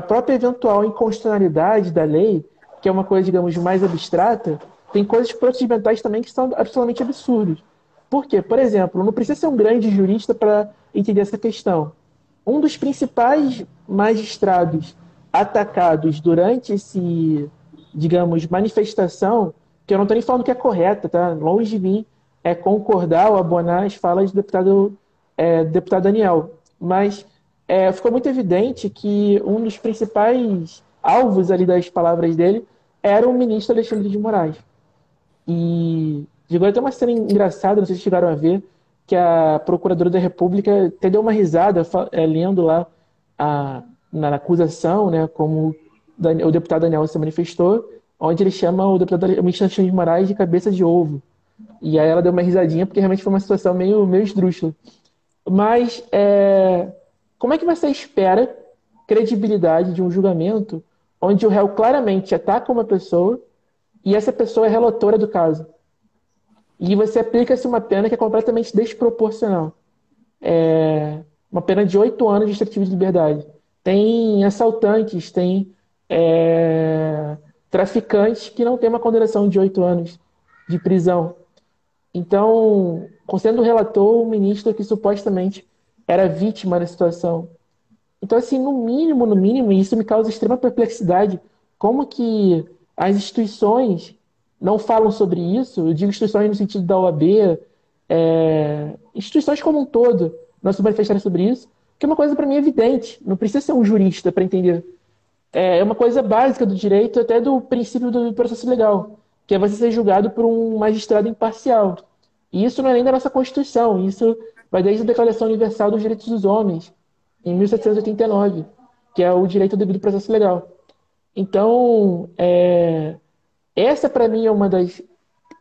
própria eventual inconstitucionalidade da lei, que é uma coisa, digamos, mais abstrata, tem coisas procedimentais também que são absolutamente absurdas. Por quê? Por exemplo, não precisa ser um grande jurista para entender essa questão. Um dos principais magistrados atacados durante esse, digamos, manifestação, que eu não estou nem falando que é correta, tá? Longe de mim concordar ou abonar as falas do deputado Daniel. Mas ficou muito evidente que um dos principais alvos ali das palavras dele era o ministro Alexandre de Moraes. E chegou até uma cena engraçada, não sei se chegaram a ver, que a Procuradora da República até deu uma risada lendo lá na acusação, né, como o deputado Daniel se manifestou, onde ele chama o ministro Alexandre de Moraes de cabeça de ovo. E aí ela deu uma risadinha, porque realmente foi uma situação meio esdrúxula. Mas como é que você espera credibilidade de um julgamento onde o réu claramente ataca uma pessoa e essa pessoa é relatora do caso? E você aplica-se uma pena que é completamente desproporcional. Uma pena de 8 anos de restritiva de liberdade. Tem assaltantes, tem traficantes que não têm uma condenação de 8 anos de prisão. Então, sendo o relator, o ministro que supostamente era vítima da situação. Então, assim, no mínimo, e isso me causa extrema perplexidade, como que as instituições não falam sobre isso? Eu digo instituições no sentido da OAB, instituições como um todo não se manifestarem sobre isso, que é uma coisa para mim evidente, não precisa ser um jurista para entender. É uma coisa básica do direito, até do princípio do processo legal, que é você ser julgado por um magistrado imparcial. E isso não é nem da nossa Constituição, isso vai desde a Declaração Universal dos Direitos dos Homens, em 1789. que é o direito ao devido processo legal. Então, essa para mim é uma das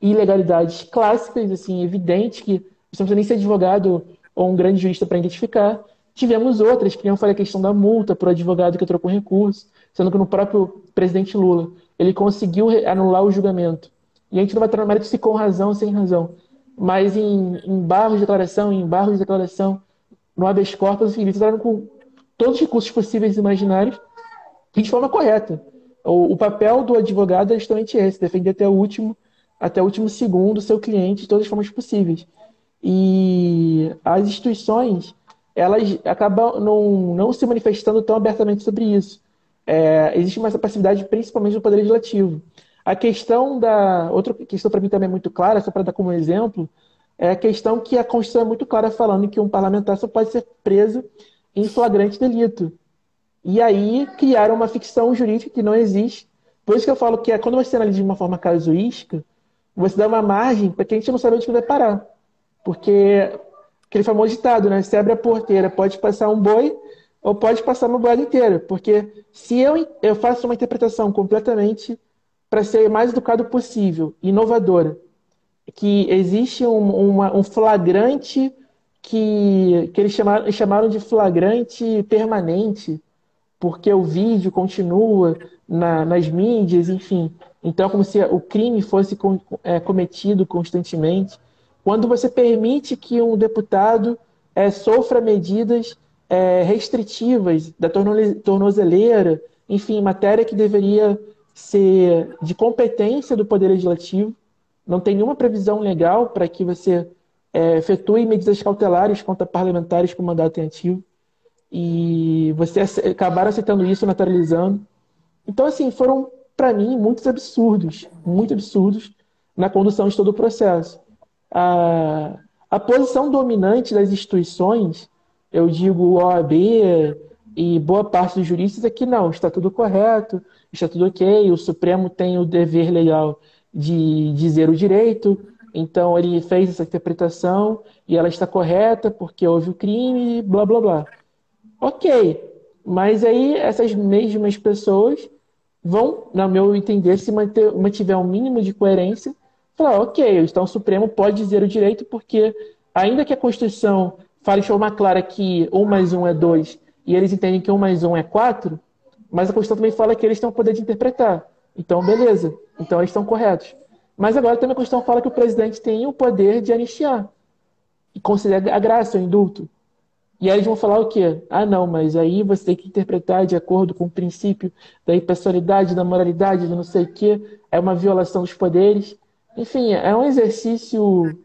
ilegalidades clássicas, assim, evidente, que você não precisa nem ser advogado ou um grande jurista para identificar. Tivemos outras, que nem eu falei a questão da multa para o advogado que entrou com recurso, sendo que no próprio presidente Lula ele conseguiu anular o julgamento. E a gente não vai entrar no mérito se com razão ou sem razão. Mas em barros de declaração, em barros de declaração, no habeas corpus, enfim, eles entraram com todos os recursos possíveis e imaginários e de forma correta. O papel do advogado é justamente esse, defender até o último segundo o seu cliente de todas as formas possíveis. E as instituições, elas acabam não se manifestando tão abertamente sobre isso. Existe uma passividade principalmente do Poder Legislativo. Outra questão para mim também é muito clara, só para dar como exemplo, é a questão que a Constituição é muito clara falando que um parlamentar só pode ser preso em flagrante delito. E aí criaram uma ficção jurídica que não existe. Por isso que eu falo que quando você analisa de uma forma casuística, você dá uma margem para que a gente não sabe onde vai parar. Porque aquele famoso ditado, né? Se abre a porteira, pode passar um boi ou pode passar uma boiada inteira. Porque se eu faço uma interpretação completamente para ser mais educado possível, inovadora, que existe um flagrante que eles chamaram de flagrante permanente, porque o vídeo continua nas mídias, enfim. Então, é como se o crime fosse cometido constantemente. Quando você permite que um deputado sofra medidas restritivas da tornozeleira, enfim, matéria que deveria ser de competência do Poder Legislativo, não tem nenhuma previsão legal para que você efetue medidas cautelares contra parlamentares com mandato em ativo. E você acabaram aceitando isso, naturalizando. Então, assim, foram, para mim, muito absurdos na condução de todo o processo. A posição dominante das instituições, eu digo OAB e boa parte dos juristas, é que não, está tudo correto, está tudo ok, o Supremo tem o dever legal de dizer o direito, então ele fez essa interpretação e ela está correta porque houve o crime, blá, blá, blá. Ok, mas aí essas mesmas pessoas vão, no meu entender, se mantiver um mínimo de coerência, falar, ok, então o Supremo pode dizer o direito porque, ainda que a Constituição fale de forma clara que 1 mais 1 é 2 e eles entendem que 1 mais 1 é 4, mas a Constituição também fala que eles têm o poder de interpretar. Então, beleza. Então, eles estão corretos. Mas agora também a Constituição fala que o presidente tem o poder de anistiar e conceder a graça, o indulto. E aí eles vão falar o quê? Ah, não, mas aí você tem que interpretar de acordo com o princípio da impessoalidade, da moralidade, do não sei o quê. É uma violação dos poderes. Enfim, é um exercício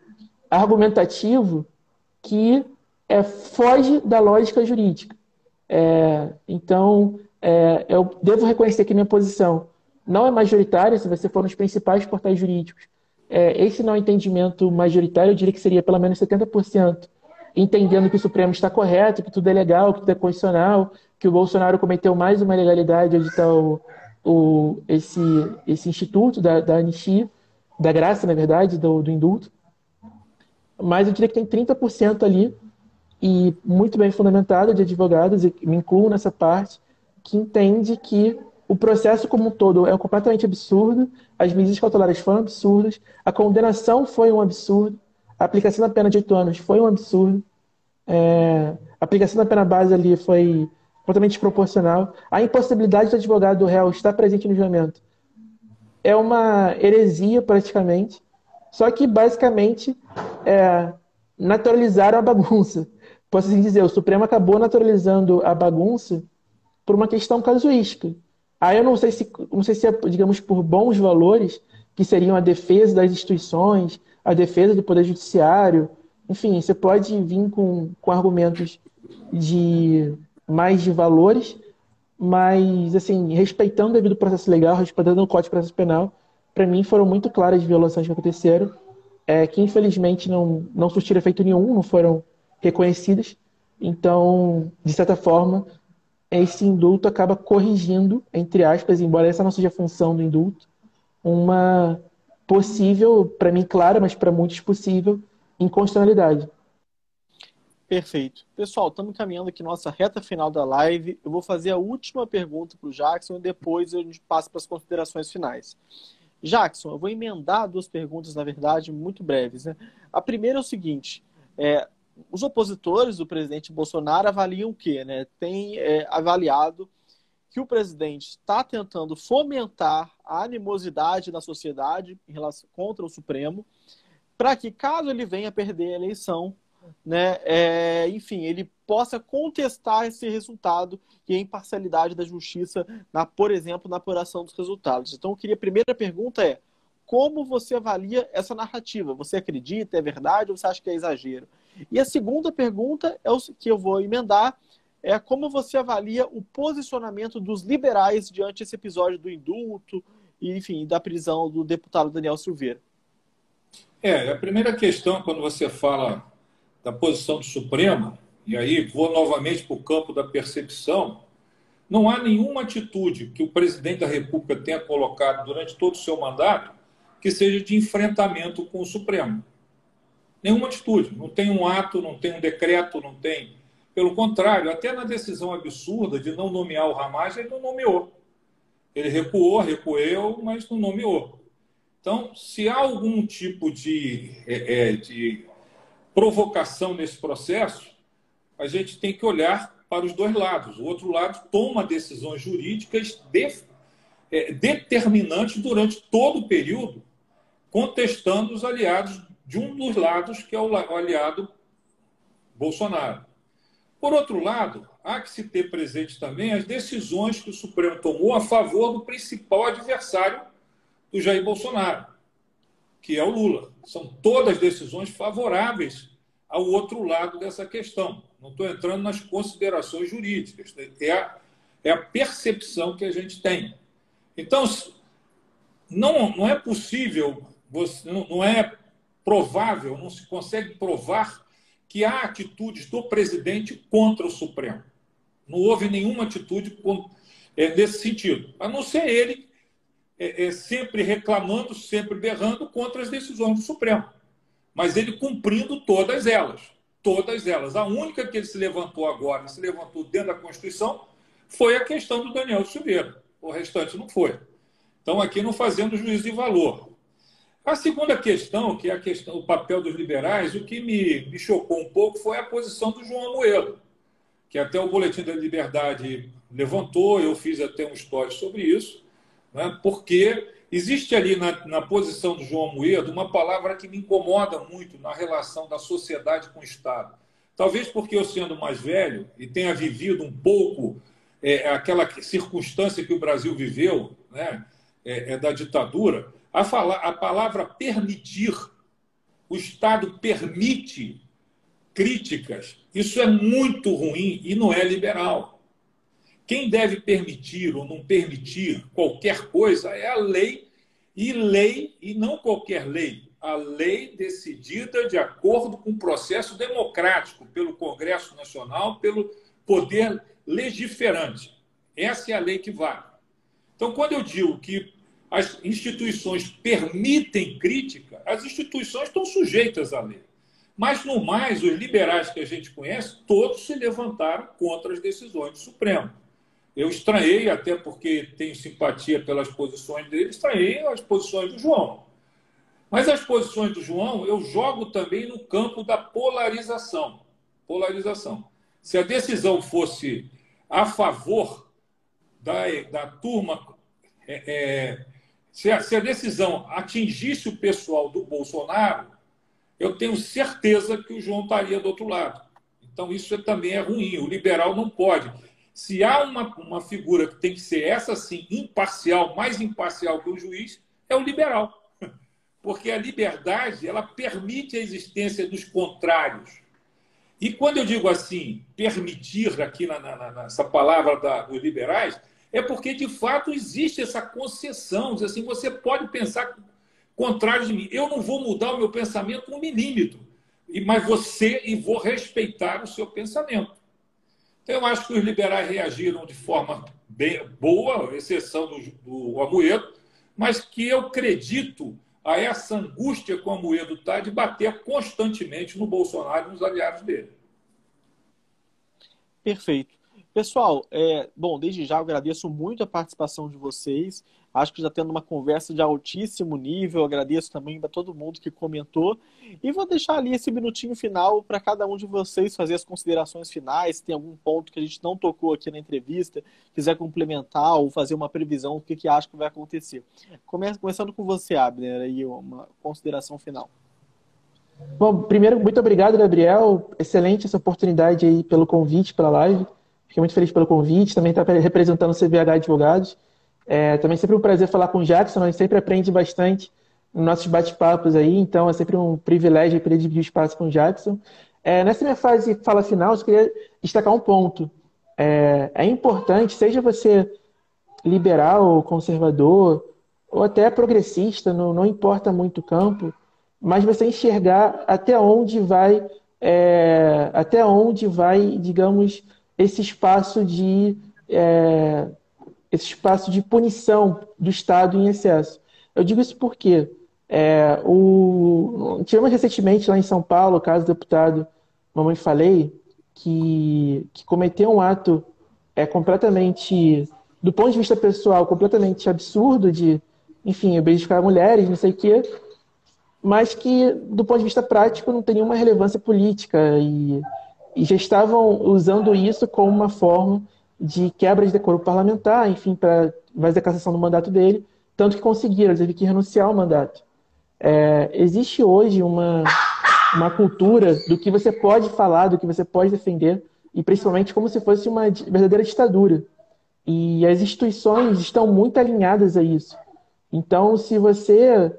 argumentativo que foge da lógica jurídica. Então, eu devo reconhecer que minha posição não é majoritária, se você for nos principais portais jurídicos. Esse não é o entendimento majoritário, eu diria que seria pelo menos 70%, entendendo que o Supremo está correto, que tudo é legal, que tudo é constitucional, que o Bolsonaro cometeu mais uma ilegalidade ao editar esse instituto da anistia, da graça, na verdade, do indulto. Mas eu diria que tem 30% ali, e muito bem fundamentado, de advogados, e me incluo nessa parte, que entende que o processo como um todo é completamente absurdo, as medidas cautelares foram absurdas, a condenação foi um absurdo, a aplicação da pena de 8 anos foi um absurdo, a aplicação da pena base ali foi completamente desproporcional, a impossibilidade do advogado do réu estar presente no julgamento é uma heresia praticamente, só que basicamente naturalizaram a bagunça. Posso assim dizer, o Supremo acabou naturalizando a bagunça por uma questão casuística. Aí eu não sei se é, digamos, por bons valores, que seriam a defesa das instituições, a defesa do Poder Judiciário. Enfim, você pode vir com argumentos mais de valores, mas, assim, respeitando o devido processo legal, respeitando o Código de Processo Penal, para mim foram muito claras as violações que aconteceram, que infelizmente não surtiram efeito nenhum, não foram reconhecidas. Então, de certa forma, esse indulto acaba corrigindo, entre aspas, embora essa não seja a função do indulto, uma possível, para mim clara, mas para muitos possível, inconstitucionalidade. Perfeito. Pessoal, estamos caminhando aqui nossa reta final da live. Eu vou fazer a última pergunta para o Jackson e depois a gente passa para as considerações finais. Jackson, eu vou emendar duas perguntas, na verdade, muito breves, né? A primeira é o seguinte: os opositores do presidente Bolsonaro avaliam o quê, né? Tem avaliado que o presidente está tentando fomentar a animosidade na sociedade em relação, contra o Supremo, para que, caso ele venha perder a eleição, né, enfim, ele possa contestar esse resultado e a imparcialidade da justiça, por exemplo, na apuração dos resultados. Então, a primeira pergunta é: como você avalia essa narrativa? Você acredita, é verdade, ou você acha que é exagero? E a segunda pergunta, que eu vou emendar, é como você avalia o posicionamento dos liberais diante desse episódio do indulto e, enfim, da prisão do deputado Daniel Silveira. A primeira questão, quando você fala da posição do Supremo, e aí vou novamente para o campo da percepção, não há nenhuma atitude que o presidente da República tenha colocado durante todo o seu mandato que seja de enfrentamento com o Supremo. Nenhuma atitude. Não tem um ato, não tem um decreto, não tem... Pelo contrário, até na decisão absurda de não nomear o Ramagem, ele não nomeou. Ele recuou, mas não nomeou. Então, se há algum tipo de provocação nesse processo, a gente tem que olhar para os dois lados. O outro lado toma decisões jurídicas determinantes durante todo o período, contestando os aliados de um dos lados, que é o aliado Bolsonaro. Por outro lado, há que se ter presente também as decisões que o Supremo tomou a favor do principal adversário do Jair Bolsonaro, que é o Lula. São todas decisões favoráveis ao outro lado dessa questão. Não estou entrando nas considerações jurídicas. É a percepção que a gente tem. Então, não é possível, não é provável, não se consegue provar que há atitudes do presidente contra o Supremo. Não houve nenhuma atitude nesse sentido, a não ser ele sempre reclamando, sempre berrando contra as decisões do Supremo. Mas ele cumprindo todas elas. Todas elas. A única que ele se levantou agora, se levantou dentro da Constituição, foi a questão do Daniel Silveira. O restante não foi. Então, aqui não fazendo juízo de valor. A segunda questão, que é a questão do papel dos liberais, o que me chocou um pouco foi a posição do João Amoedo, que até o Boletim da Liberdade levantou, eu fiz até um story sobre isso, né, porque existe ali na posição do João Amoedo uma palavra que me incomoda muito na relação da sociedade com o Estado. Talvez porque eu, sendo mais velho e tenha vivido um pouco aquela circunstância que o Brasil viveu, né, da ditadura, a palavra permitir, o Estado permite críticas, isso é muito ruim e não é liberal. Quem deve permitir ou não permitir qualquer coisa é a lei, e não qualquer lei, a lei decidida de acordo com o processo democrático pelo Congresso Nacional, pelo poder legiferante. Essa é a lei que vale. Então, quando eu digo que as instituições permitem crítica, as instituições estão sujeitas à lei. Mas, no mais, os liberais que a gente conhece, todos se levantaram contra as decisões do Supremo. Eu estranhei, até porque tenho simpatia pelas posições dele, estranhei as posições do João. Mas as posições do João eu jogo também no campo da polarização. Polarização. Se a decisão fosse a favor da turma, se a decisão atingisse o pessoal do Bolsonaro, eu tenho certeza que o João estaria do outro lado. Então, isso também é ruim. O liberal não pode. Se há uma figura que tem que ser essa sim, imparcial, mais imparcial que o juiz, é o liberal. Porque a liberdade, ela permite a existência dos contrários. E quando eu digo assim, permitir aqui nessa palavra dos liberais, é porque, de fato, existe essa concessão. Diz assim, você pode pensar contrário de mim. Eu não vou mudar o meu pensamento um milímetro, mas vou respeitar o seu pensamento. Então, eu acho que os liberais reagiram de forma bem boa, exceção do Amoedo, mas que eu acredito a essa angústia que o Amoedo está de bater constantemente no Bolsonaro e nos aliados dele. Perfeito. Pessoal, bom, desde já eu agradeço muito a participação de vocês. Acho que já tendo uma conversa de altíssimo nível. Agradeço também para todo mundo que comentou. E vou deixar ali esse minutinho final para cada um de vocês fazer as considerações finais. Se tem algum ponto que a gente não tocou aqui na entrevista, quiser complementar ou fazer uma previsão do que acha que vai acontecer. Começando com você, Abner, aí uma consideração final. Bom, primeiro, muito obrigado, Gabriel. Excelente essa oportunidade aí pelo convite para a live. Fiquei muito feliz pelo convite. Também está representando o CVH Advogados. Também sempre um prazer falar com o Jackson. A gente sempre aprende bastante nos nossos bate-papos aí. Então, é sempre um privilégio poder dividir o espaço com o Jackson. Nessa minha fase fala final, eu queria destacar um ponto. É importante, seja você liberal, conservador, ou até progressista, não importa muito o campo, mas você enxergar até onde vai, digamos, esse espaço de punição do Estado em excesso. Eu digo isso porque tivemos recentemente lá em São Paulo o caso do deputado Mamãe Falei, que cometeu um ato completamente, do ponto de vista pessoal, completamente absurdo de, enfim, objetificar mulheres, não sei o quê, mas que, do ponto de vista prático, não tem nenhuma relevância política e já estavam usando isso como uma forma de quebra de decoro parlamentar, enfim, para mais da cassação do mandato dele, tanto que conseguiram, ele teve que renunciar ao mandato. Existe hoje uma cultura do que você pode falar, do que você pode defender, e principalmente como se fosse uma verdadeira ditadura. E as instituições estão muito alinhadas a isso. Então, se você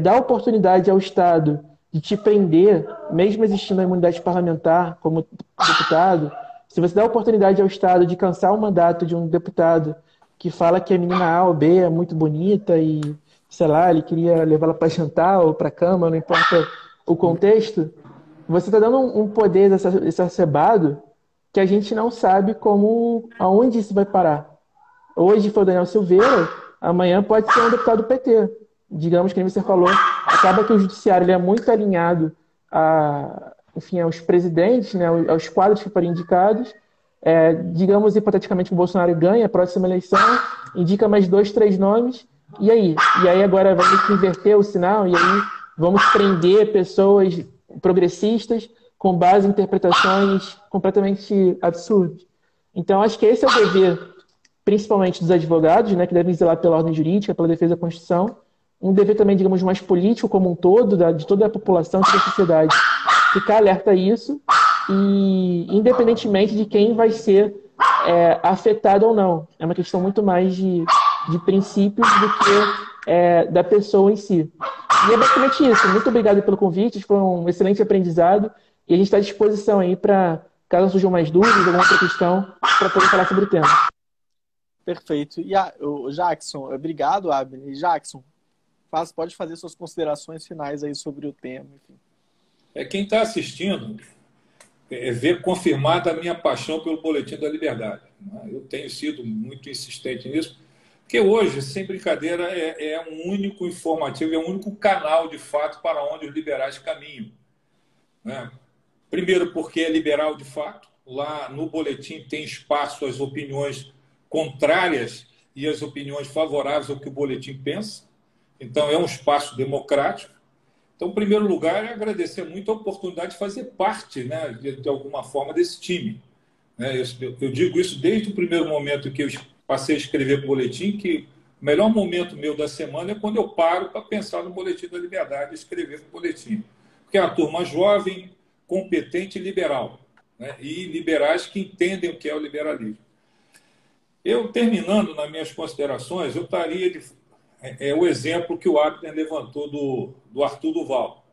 dá oportunidade ao Estado de te prender, mesmo existindo a imunidade parlamentar como deputado, se você dá oportunidade ao Estado de cansar o mandato de um deputado que fala que a menina A ou B é muito bonita e, sei lá, ele queria levá-la para jantar ou para a cama, não importa o contexto, você está dando um poder exacerbado que a gente não sabe aonde isso vai parar. Hoje foi o Daniel Silveira, amanhã pode ser um deputado do PT. Digamos que, como você falou, acaba que o judiciário ele é muito alinhado enfim, aos presidentes, né, aos quadros que foram indicados. Digamos, hipoteticamente, que o Bolsonaro ganha a próxima eleição, indica mais 2, 3 nomes, e aí? E aí agora vai ter que inverter o sinal, e aí vamos prender pessoas progressistas com base em interpretações completamente absurdas. Então, acho que esse é o dever, principalmente dos advogados, né, que devem zelar pela ordem jurídica, pela defesa da Constituição, um dever também, digamos, mais político como um todo, de toda a população, de toda a sociedade, ficar alerta a isso, e independentemente de quem vai ser afetado ou não. É uma questão muito mais de princípios do que da pessoa em si. E é basicamente isso. Muito obrigado pelo convite, foi um excelente aprendizado, e a gente está à disposição aí para, caso surjam mais dúvidas, alguma outra questão, para poder falar sobre o tema. Perfeito. E o Jackson, obrigado, Abner. E Jackson, pode fazer suas considerações finais aí sobre o tema. Enfim. Quem está assistindo ver confirmada a minha paixão pelo Boletim da Liberdade. Eu tenho sido muito insistente nisso, porque hoje, sem brincadeira, é um único informativo, é um único canal, de fato, para onde os liberais caminham. Primeiro, porque é liberal de fato. Lá no boletim tem espaço às opiniões contrárias e às opiniões favoráveis ao que o boletim pensa. Então, é um espaço democrático. Então, em primeiro lugar, é agradecer muito a oportunidade de fazer parte, né, de alguma forma, desse time. Eu digo isso desde o primeiro momento que eu passei a escrever o boletim, que o melhor momento meu da semana é quando eu paro para pensar no Boletim da Liberdade e escrever o boletim. Porque é uma turma jovem, competente e liberal, né, e liberais que entendem o que é o liberalismo. Eu, terminando nas minhas considerações, eu estaria o exemplo que o Abner levantou do Arthur Duval.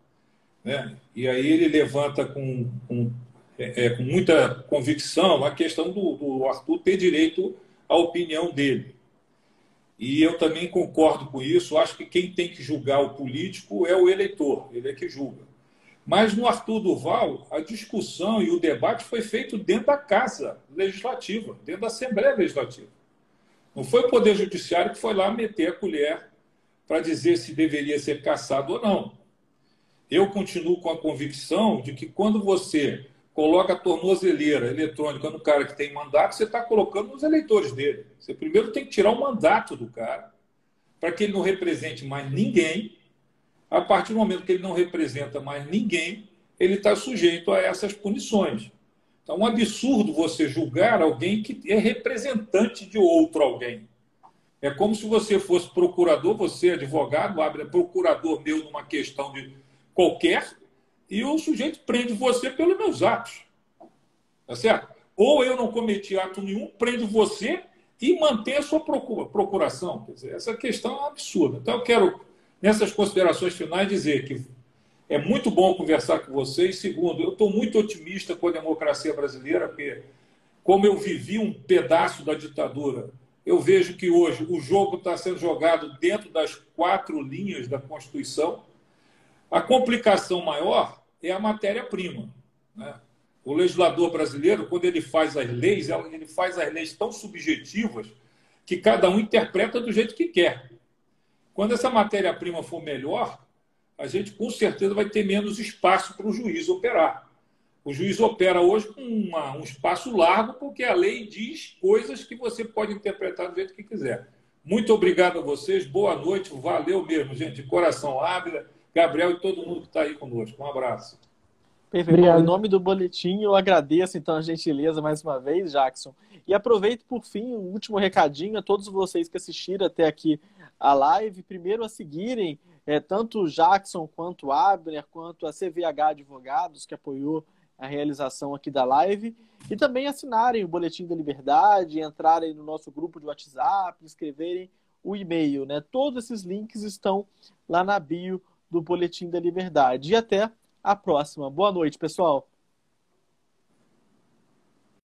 Né? E aí ele levanta com muita convicção a questão do Arthur ter direito à opinião dele. E eu também concordo com isso. Acho que quem tem que julgar o político é o eleitor, ele é que julga. Mas no Arthur Duval, a discussão e o debate foi feito dentro da Casa Legislativa, dentro da Assembleia Legislativa. Não foi o Poder Judiciário que foi lá meter a colher para dizer se deveria ser cassado ou não. Eu continuo com a convicção de que quando você coloca a tornozeleira eletrônica no cara que tem mandato, você está colocando nos eleitores dele. Você primeiro tem que tirar o mandato do cara, para que ele não represente mais ninguém. A partir do momento que ele não representa mais ninguém, ele está sujeito a essas punições. Então, é um absurdo você julgar alguém que é representante de outro alguém. É como se você fosse procurador, você, advogado, abre procurador meu numa questão de qualquer, e o sujeito prende você pelos meus atos. Tá certo? Ou eu não cometi ato nenhum, prende você e mantém a sua procuração. Quer dizer, essa questão é um absurda. Então, eu quero, nessas considerações finais, dizer que é muito bom conversar com vocês. Segundo, eu estou muito otimista com a democracia brasileira, porque, como eu vivi um pedaço da ditadura, eu vejo que hoje o jogo está sendo jogado dentro das 4 linhas da Constituição. A complicação maior é a matéria-prima, né? O legislador brasileiro, quando ele faz as leis, ele faz as leis tão subjetivas que cada um interpreta do jeito que quer. Quando essa matéria-prima for melhor, a gente com certeza vai ter menos espaço para o juiz operar. O juiz opera hoje com um espaço largo, porque a lei diz coisas que você pode interpretar do jeito que quiser. Muito obrigado a vocês, boa noite, valeu mesmo, gente, de coração. Ávila, Gabriel e todo mundo que está aí conosco. Um abraço. Perfeito. Bom, em nome do boletim, eu agradeço então a gentileza mais uma vez, Jackson. E aproveito por fim um último recadinho a todos vocês que assistiram até aqui a live. Primeiro a seguirem tanto o Jackson quanto o Abner, quanto a CVH Advogados, que apoiou a realização aqui da live. E também assinarem o Boletim da Liberdade, entrarem no nosso grupo de WhatsApp, escreverem o e-mail, né? Todos esses links estão lá na bio do Boletim da Liberdade. E até a próxima. Boa noite, pessoal.